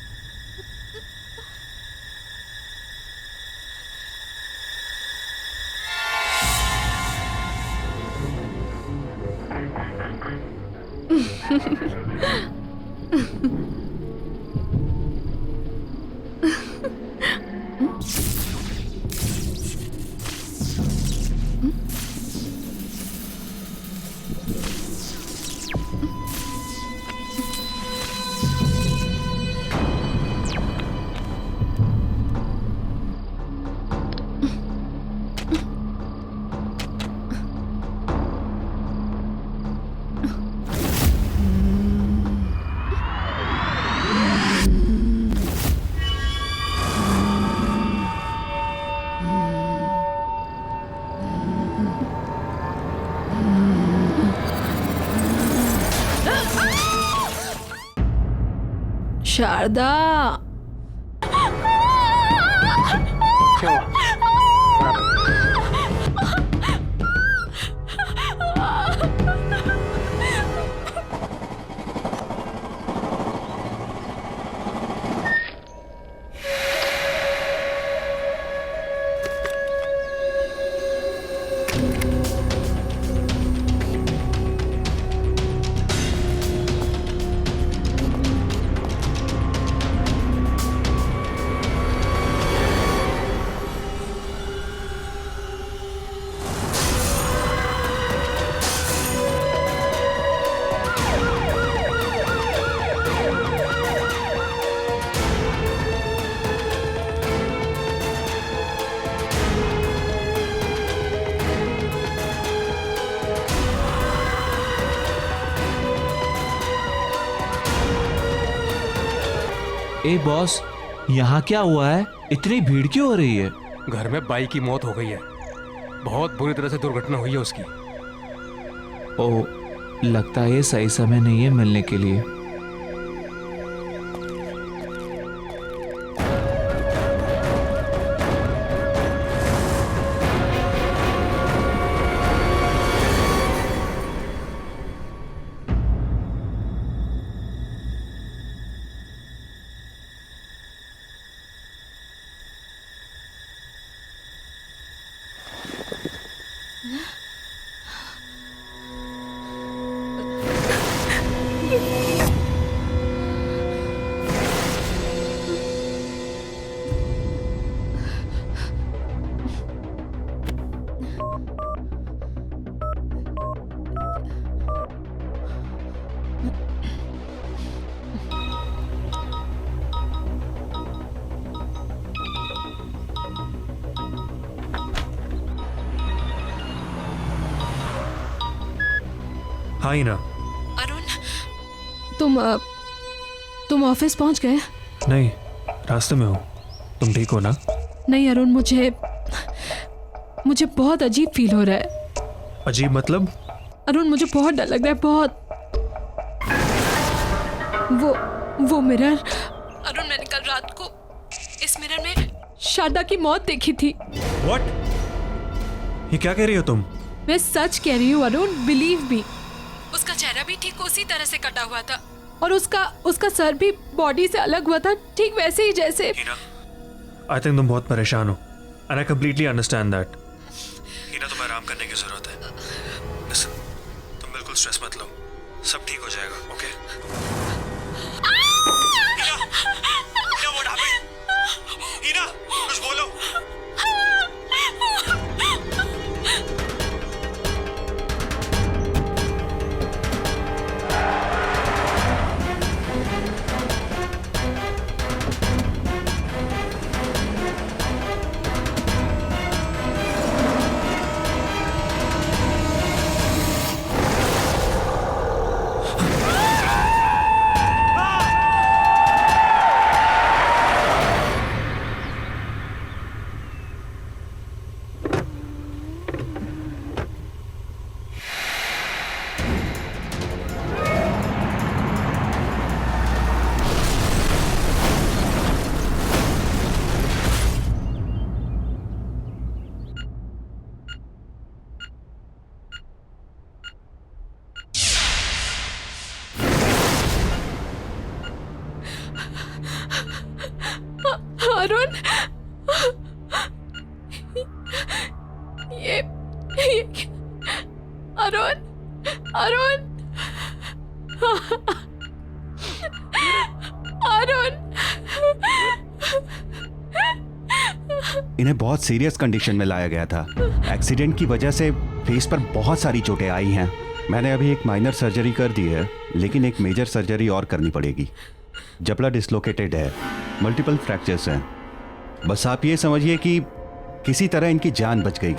शारदा, क्या हुआ? ए बॉस, यहाँ क्या हुआ है? इतनी भीड़ क्यों हो रही है? घर में बाई की मौत हो गई है। बहुत बुरी तरह से दुर्घटना हुई है उसकी। ओह, लगता है ये सही समय नहीं है मिलने के लिए। हाँ ही ना। अरुण, तुम ऑफिस पहुंच गए? नहीं, रास्ते में हूँ। तुम ठीक हो ना? नहीं अरुण, मुझे बहुत अजीब फील हो रहा है। अजीब मतलब? अरुण, मुझे बहुत डर लग रहा है, बहुत। वो मिरर, अरुण, मैंने कल रात को इस मिरर में शारदा की मौत देखी थी। What? ये क्या कह रही हो तुम? मैं सच कह रही हूँ अरुण, बिलीव मी। उसका चेहरा भी ठीक उसी तरह से कटा हुआ था और उसका सर भी बॉडी से अलग हुआ था, ठीक वैसे ही जैसे। आई थिंक तुम बहुत परेशान हो and I completely understand that. Heena, तुम्हें आराम करने की जरूरत है। Listen, तुम बिल्कुल स्ट्रेस मत लो, सब ठीक हो जाएगा, okay? Heena, what happened? Heena, कुछ बोलो। अरुण, ये अरुण, अरुण, अरुण। इन्हें बहुत सीरियस कंडीशन में लाया गया था। एक्सीडेंट की वजह से फेस पर बहुत सारी चोटें आई हैं। मैंने अभी एक माइनर सर्जरी कर दी है, लेकिन एक मेजर सर्जरी और करनी पड़ेगी। जबड़ा डिसलोकेटेड है, मल्टीपल फ्रैक्चर्स हैं। बस आप ये समझिए कि किसी तरह इनकी जान बच गई।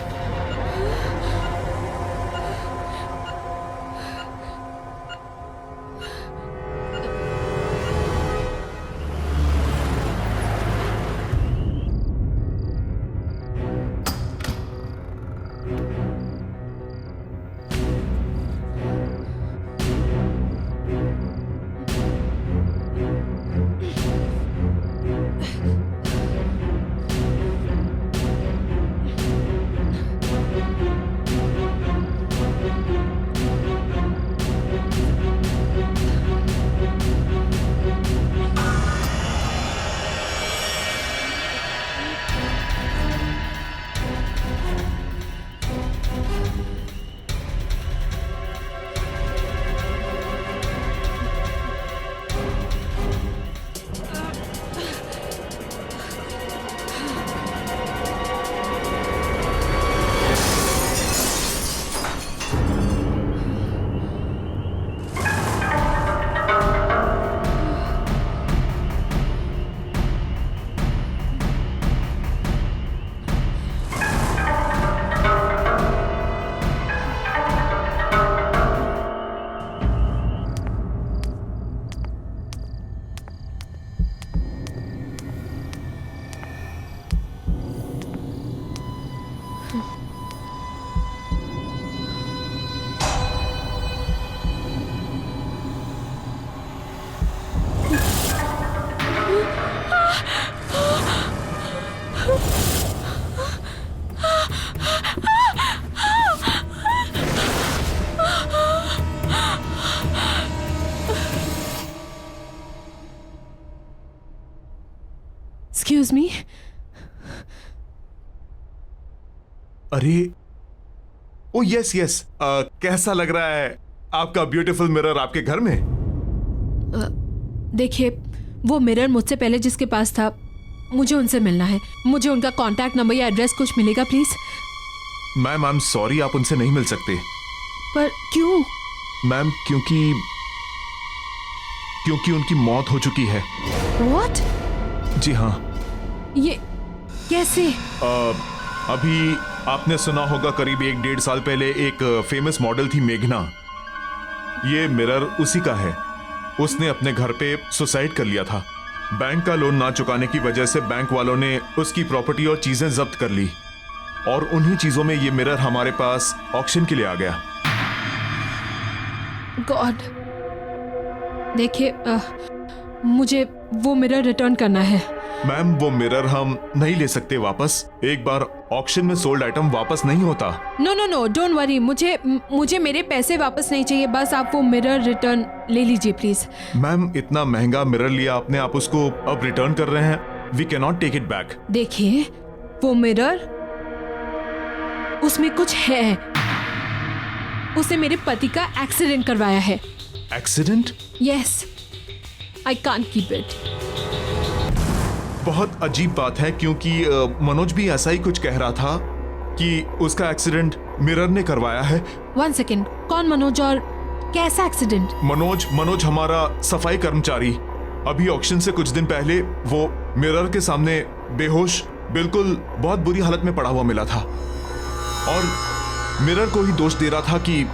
Excuse me? अरे, ओ यस यस, कैसा लग रहा है आपका ब्यूटीफुल मिरर आपके घर में? देखिए, वो मिरर मुझसे पहले जिसके पास था, मुझे उनसे मिलना है। मुझे उनका कांटेक्ट नंबर या एड्रेस कुछ मिलेगा please? Ma'am, I am sorry, आप उनसे नहीं मिल सकते। पर क्यों? मैम, क्योंकि उनकी मौत हो चुकी है। What? जी हाँ। ये कैसे? अभी आपने सुना होगा, करीब 1-1.5 साल पहले एक फेमस मॉडल थी मेघना। ये मिरर उसी का है। उसने अपने घर पे सुसाइड कर लिया था। बैंक का लोन ना चुकाने की वजह से बैंक वालों ने उसकी प्रॉपर्टी और चीजें जब्त कर ली और उन्हीं चीजों में ये मिरर हमारे पास ऑक्शन के लिए आ गया। गॉड, देखिए मुझे वो मिरर रिटर्न करना है। मैम, वो मिरर हम नहीं ले सकते वापस। एक बार ऑक्शन में सोल्ड आइटम वापस नहीं होता। No no no, don't worry, मुझे मेरे पैसे वापस नहीं चाहिए, बस आप वो मिरर रिटर्न ले लीजिए प्लीज। मैम, इतना महंगा मिरर लिया आपने, आप उसको अब रिटर्न कर रहे हैं। We can not take it back. देखिए वो मिरर, उसमें कुछ है। उसे मेरे पति का एक्सीडेंट करवाया है। Accident? Yes, I can't keep it. बहुत अजीब बात है क्योंकि मनोज भी ऐसा ही कुछ कह रहा था कि उसका एक्सीडेंट मिरर ने करवाया है। 1 सेकेंड, कौन मनोज और कैसा एक्सीडेंट? मनोज हमारा सफाई कर्मचारी। अभी ऑक्शन से कुछ दिन पहले वो मिरर के सामने बेहोश, बिल्कुल बहुत बुरी हालत में पड़ा हुआ मिला था और मिरर को ही दोष दे रहा था कि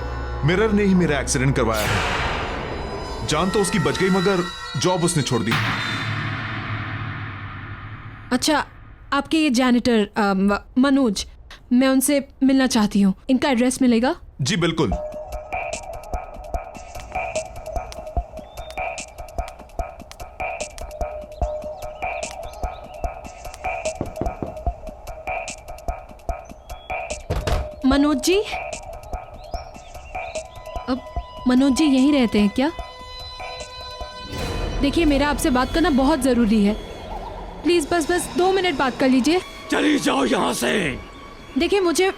मिरर ने ही मेरा एक्सीडेंट करवाया है। जान तो उसकी बच गई मगर जॉब उसने छोड़ दी। अच्छा, आपके ये जैनिटर मनोज, मैं उनसे मिलना चाहती हूँ। इनका एड्रेस मिलेगा? जी बिल्कुल। मनोज जी, अब मनोज जी यहीं रहते हैं क्या? देखिए, मेरा आपसे बात करना बहुत जरूरी है। प्लीज बस 2 मिनट बात कर लीजिए। चली जाओ यहाँ से। देखिए, मुझे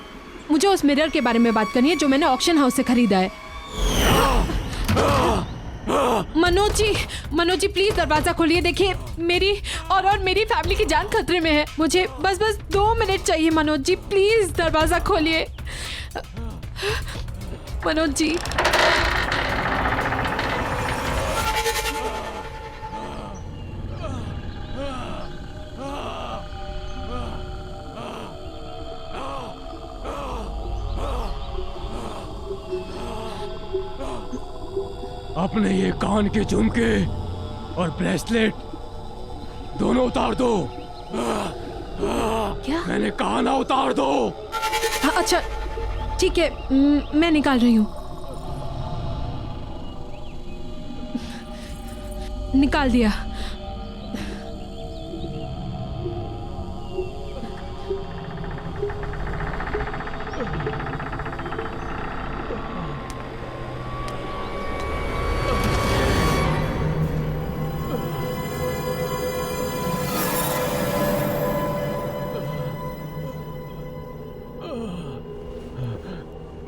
उस मिरर के बारे में बात करनी है जो मैंने ऑक्शन हाउस से खरीदा है। मनोज जी प्लीज दरवाजा खोलिए। देखिए, मेरी और मेरी फैमिली की जान खतरे में है। मुझे बस 2 मिनट चाहिए। मनोज जी प्लीज दरवाजा खोलिए। मनोज जी, अपने ये कान के झुमके और ब्रेसलेट दोनों उतार दो। क्या? मैंने कहा ना, उतार दो। हाँ, अच्छा ठीक है, मैं निकाल रही हूँ। निकाल दिया।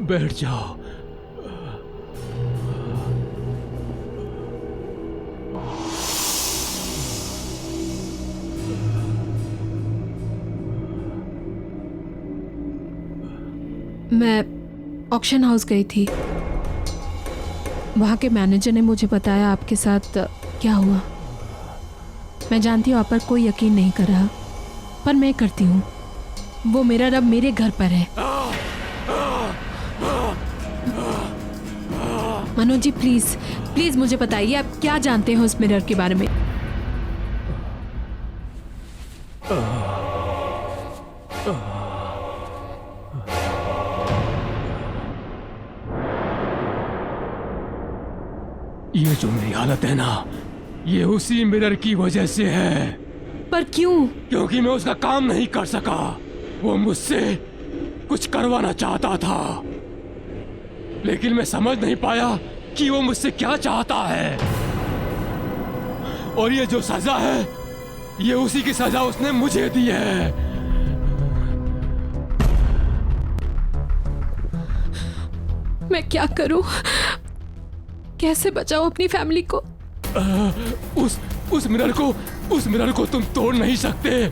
बैठ जाओ। मैं ऑक्शन हाउस गई थी। वहाँ के मैनेजर ने मुझे बताया आपके साथ क्या हुआ। मैं जानती हूँ आप पर कोई यकीन नहीं कर रहा, पर मैं करती हूँ। वो मिरर अब मेरे घर पर है। मनोज जी प्लीज मुझे बताइए, आप क्या जानते हैं उस मिरर के बारे में? ये जो मेरी हालत है ना, ये उसी मिरर की वजह से है। पर क्यों? क्योंकि मैं उसका काम नहीं कर सका। वो मुझसे कुछ करवाना चाहता था, लेकिन मैं समझ नहीं पाया कि वो मुझसे क्या चाहता है। और ये जो सजा है, ये उसी की सजा उसने मुझे दी है। मैं क्या करूं? कैसे बचाऊं अपनी फैमिली को? उस मिरर को तुम तोड़ नहीं सकते।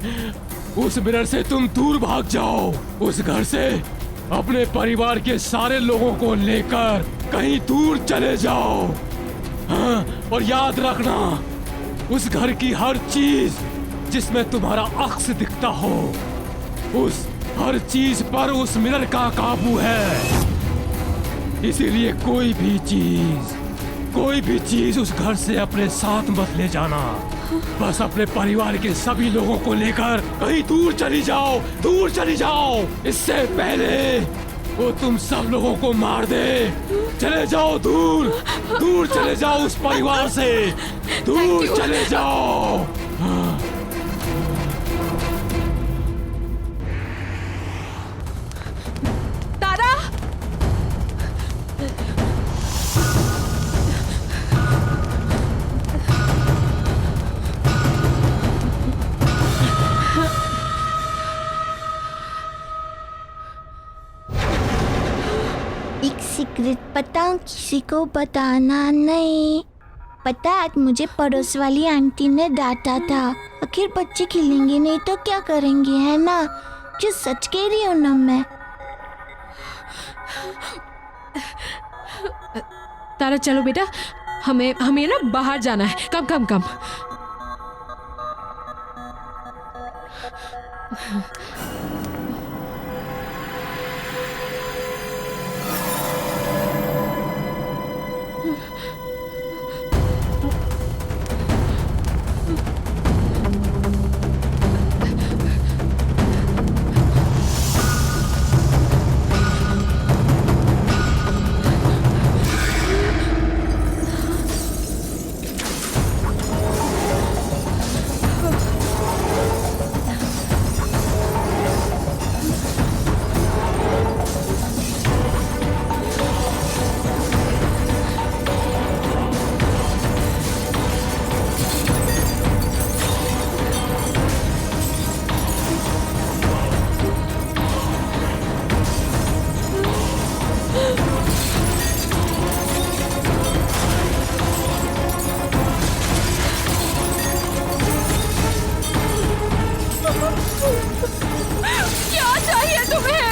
उस मिरर से तुम दूर भाग जाओ। उस घर से अपने परिवार के सारे लोगों को लेकर कहीं दूर चले जाओ। हाँ, और याद रखना, उस घर की हर चीज जिसमें तुम्हारा अक्स दिखता हो, उस हर चीज पर उस मिरर का काबू है। इसीलिए कोई भी चीज कोई भी चीज उस घर से अपने साथ मत ले जाना। बस अपने परिवार के सभी लोगों को लेकर कहीं दूर चली जाओ, दूर चली जाओ। इससे पहले वो तुम सब लोगों को मार दे। चले जाओ दूर, दूर चले जाओ उस परिवार से, दूर चले जाओ। तारा, एक सीक्रेट बताऊं, किसी को बताना नहीं। पता आज मुझे पड़ोस वाली आंटी ने डांटा था। आखिर बच्चे खेलेंगे नहीं तो क्या करेंगे, है ना? जो सच कह रही हूँ ना मैं। तारा चलो बेटा, हमें ना बाहर जाना है। कम कम कम। क्या चाहिए तुम्हें?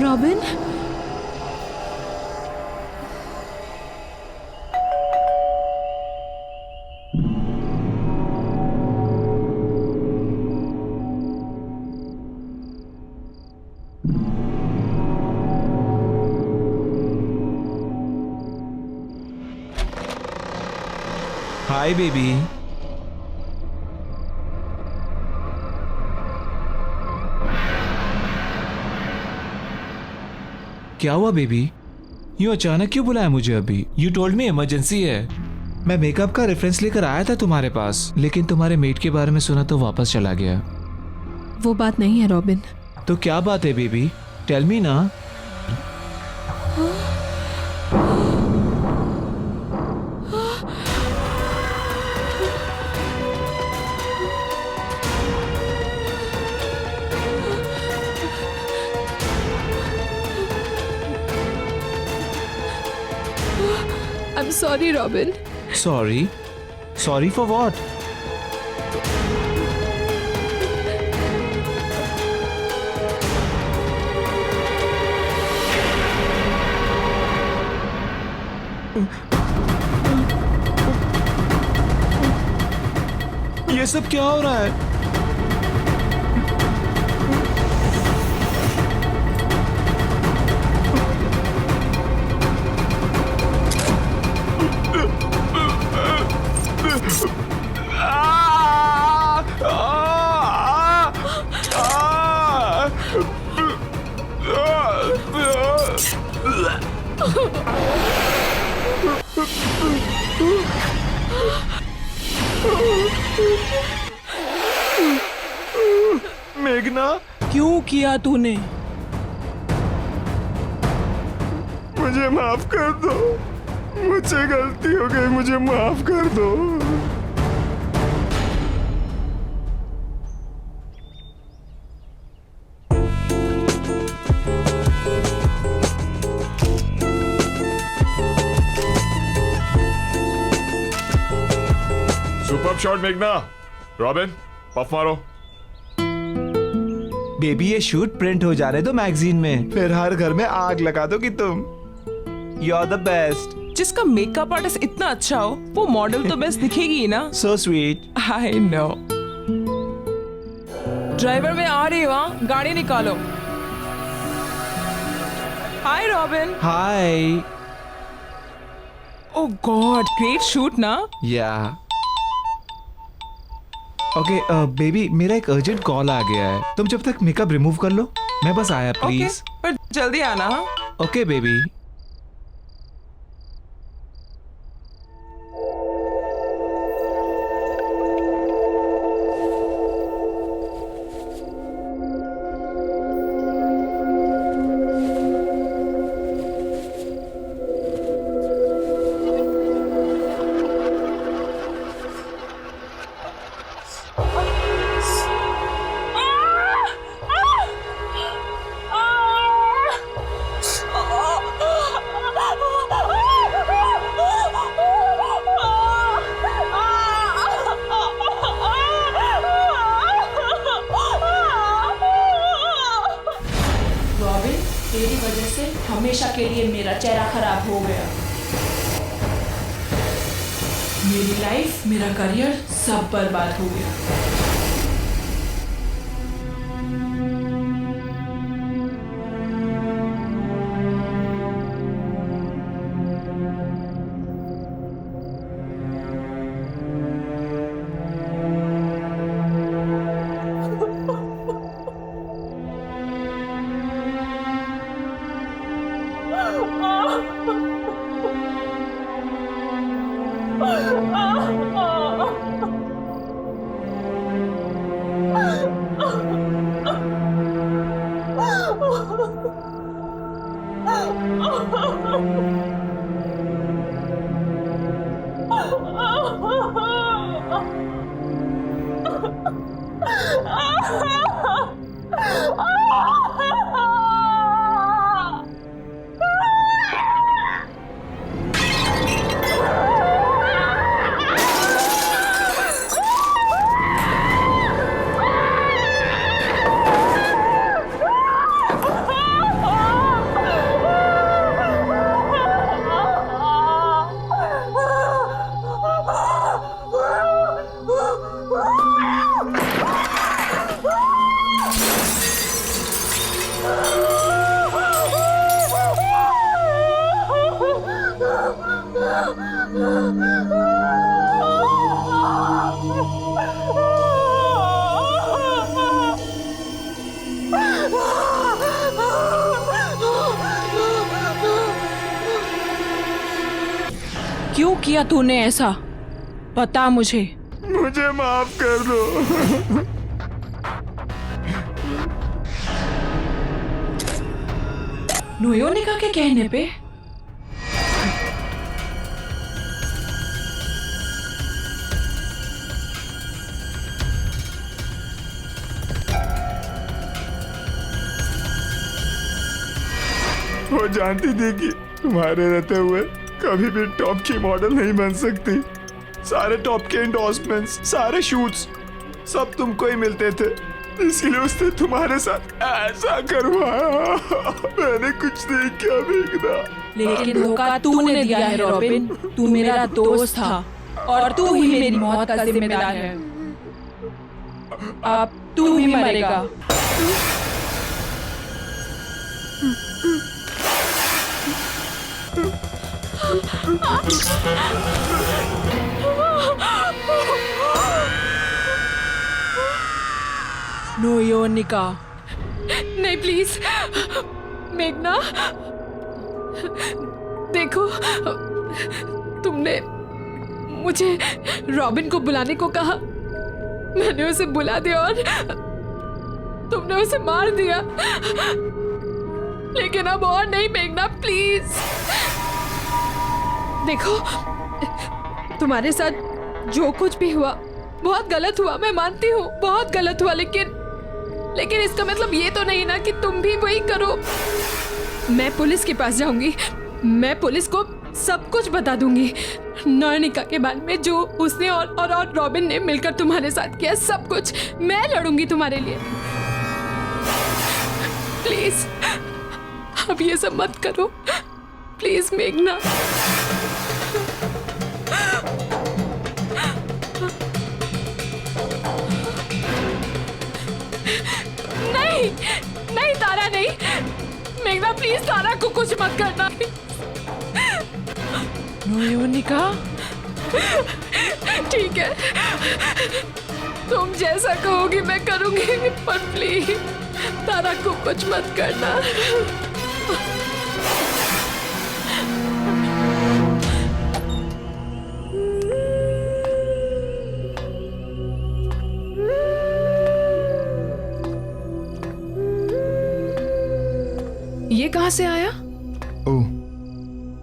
Robin, hi baby. क्या हुआ बेबी? यूं अचानक क्यों बुलाया मुझे अभी? यू टोल्ड मी इमरजेंसी है। मैं मेकअप का रेफरेंस लेकर आया था तुम्हारे पास, लेकिन तुम्हारे मेट के बारे में सुना तो वापस चला गया। वो बात नहीं है रॉबिन। तो क्या बात है बेबी? टेल मी ना। I'm sorry, Robin. Sorry? Sorry for what? ये सब क्या हो रहा है? मेघना, क्यों किया तूने? मुझे माफ कर दो, मुझसे गलती हो गई, मुझे माफ कर दो। शॉट मेघना। रॉबिन पफ मारो। बेबी ये शूट प्रिंट हो जा रहे तो मैगजीन में, फिर हर घर में आग लगा दोगी तुम। You are the best. जिसका मेकअप आर्टिस्ट इतना अच्छा हो वो मॉडल तो बेस्ट दिखेगी ही ना। So sweet. I know. Driver में आ रही हो, गाड़ी निकालो। हाय रॉबिन। हाय। ओह गॉड, ग्रेट शूट ना। या ओके बेबी, मेरा एक अर्जेंट कॉल आ गया है, तुम जब तक मेकअप रिमूव कर लो, मैं बस आया प्लीज। पर जल्दी आना। Okay baby. तेरी वजह से हमेशा के लिए मेरा चेहरा खराब हो गया। मेरी लाइफ, मेरा करियर सब बर्बाद हो गया। क्यों किया तूने ऐसा? बता मुझे। मुझे माफ कर दो। नोयोनिका के कहने पे वो जानती थी कि तुम्हारे रहते हुए कभी भी टॉप की मॉडल नहीं बन सकती। सारे टॉप के एंडोर्समेंट्स, सारे शूट्स सब तुमको ही मिलते थे, इसीलिए उसने तुम्हारे साथ ऐसा करवाया। मैंने कुछ नहीं किया मेघना। लेकिन धोखा तूने दिया है रॉबिन। तू मेरा दोस्त था और तू ही मेरी मौत का जिम्मेदार है। अब तू ही मरेगा। नोयोनिका। नहीं प्लीज मेघना, देखो तुमने मुझे रॉबिन को बुलाने को कहा, मैंने उसे बुला दिया और तुमने उसे मार दिया। लेकिन अब और नहीं मेघना, प्लीज। देखो तुम्हारे साथ जो कुछ भी हुआ बहुत गलत हुआ, मैं मानती हूँ बहुत गलत हुआ, लेकिन इसका मतलब ये तो नहीं ना कि तुम भी वही करो। मैं पुलिस के पास जाऊंगी, मैं पुलिस को सब कुछ बता दूंगी। नौनिका के बारे में जो उसने और रॉबिन ने मिलकर तुम्हारे साथ किया, सब कुछ मैं लड़ूंगी तुम्हारे लिए। प्लीज अब ये सब मत करो, प्लीज मेघना। नहीं नहीं तारा, नहीं मेघना, प्लीज तारा को कुछ मत करना। नौनिका ठीक है, तुम जैसा कहोगी मैं करूंगी, पर प्लीज तारा को कुछ मत करना। ये कहाँ से आया? ओह,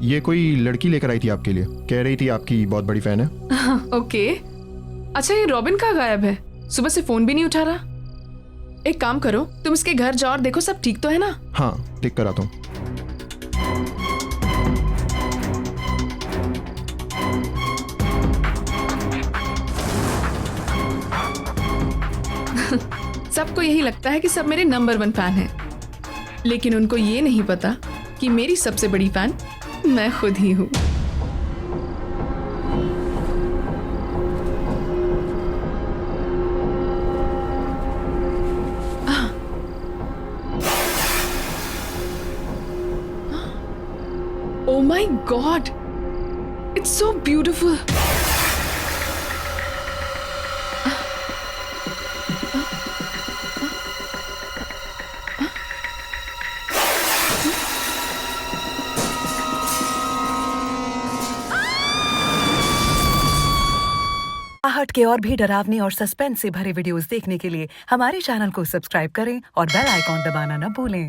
ये कोई लड़की लेकर आई थी आपके लिए, कह रही थी आपकी बहुत बड़ी फैन है। ओके। अच्छा, ये रॉबिन कहाँ गायब है? सुबह से फोन भी नहीं उठा रहा। एक काम करो, तुम इसके घर जाओ और देखो सब ठीक तो है ना? हाँ, ठीक कराता हूँ। सबको यही लगता है कि सब मेरे नंबर 1 फैन हैं, लेकिन उनको ये नहीं पता कि मेरी सबसे बड़ी फैन मैं खुद ही हूँ। Oh my God! It's so beautiful. आहट के और भी डरावने और सस्पेंस से भरे वीडियोस देखने के लिए हमारे चैनल को सब्सक्राइब करें और बेल आइकॉन दबाना न भूलें।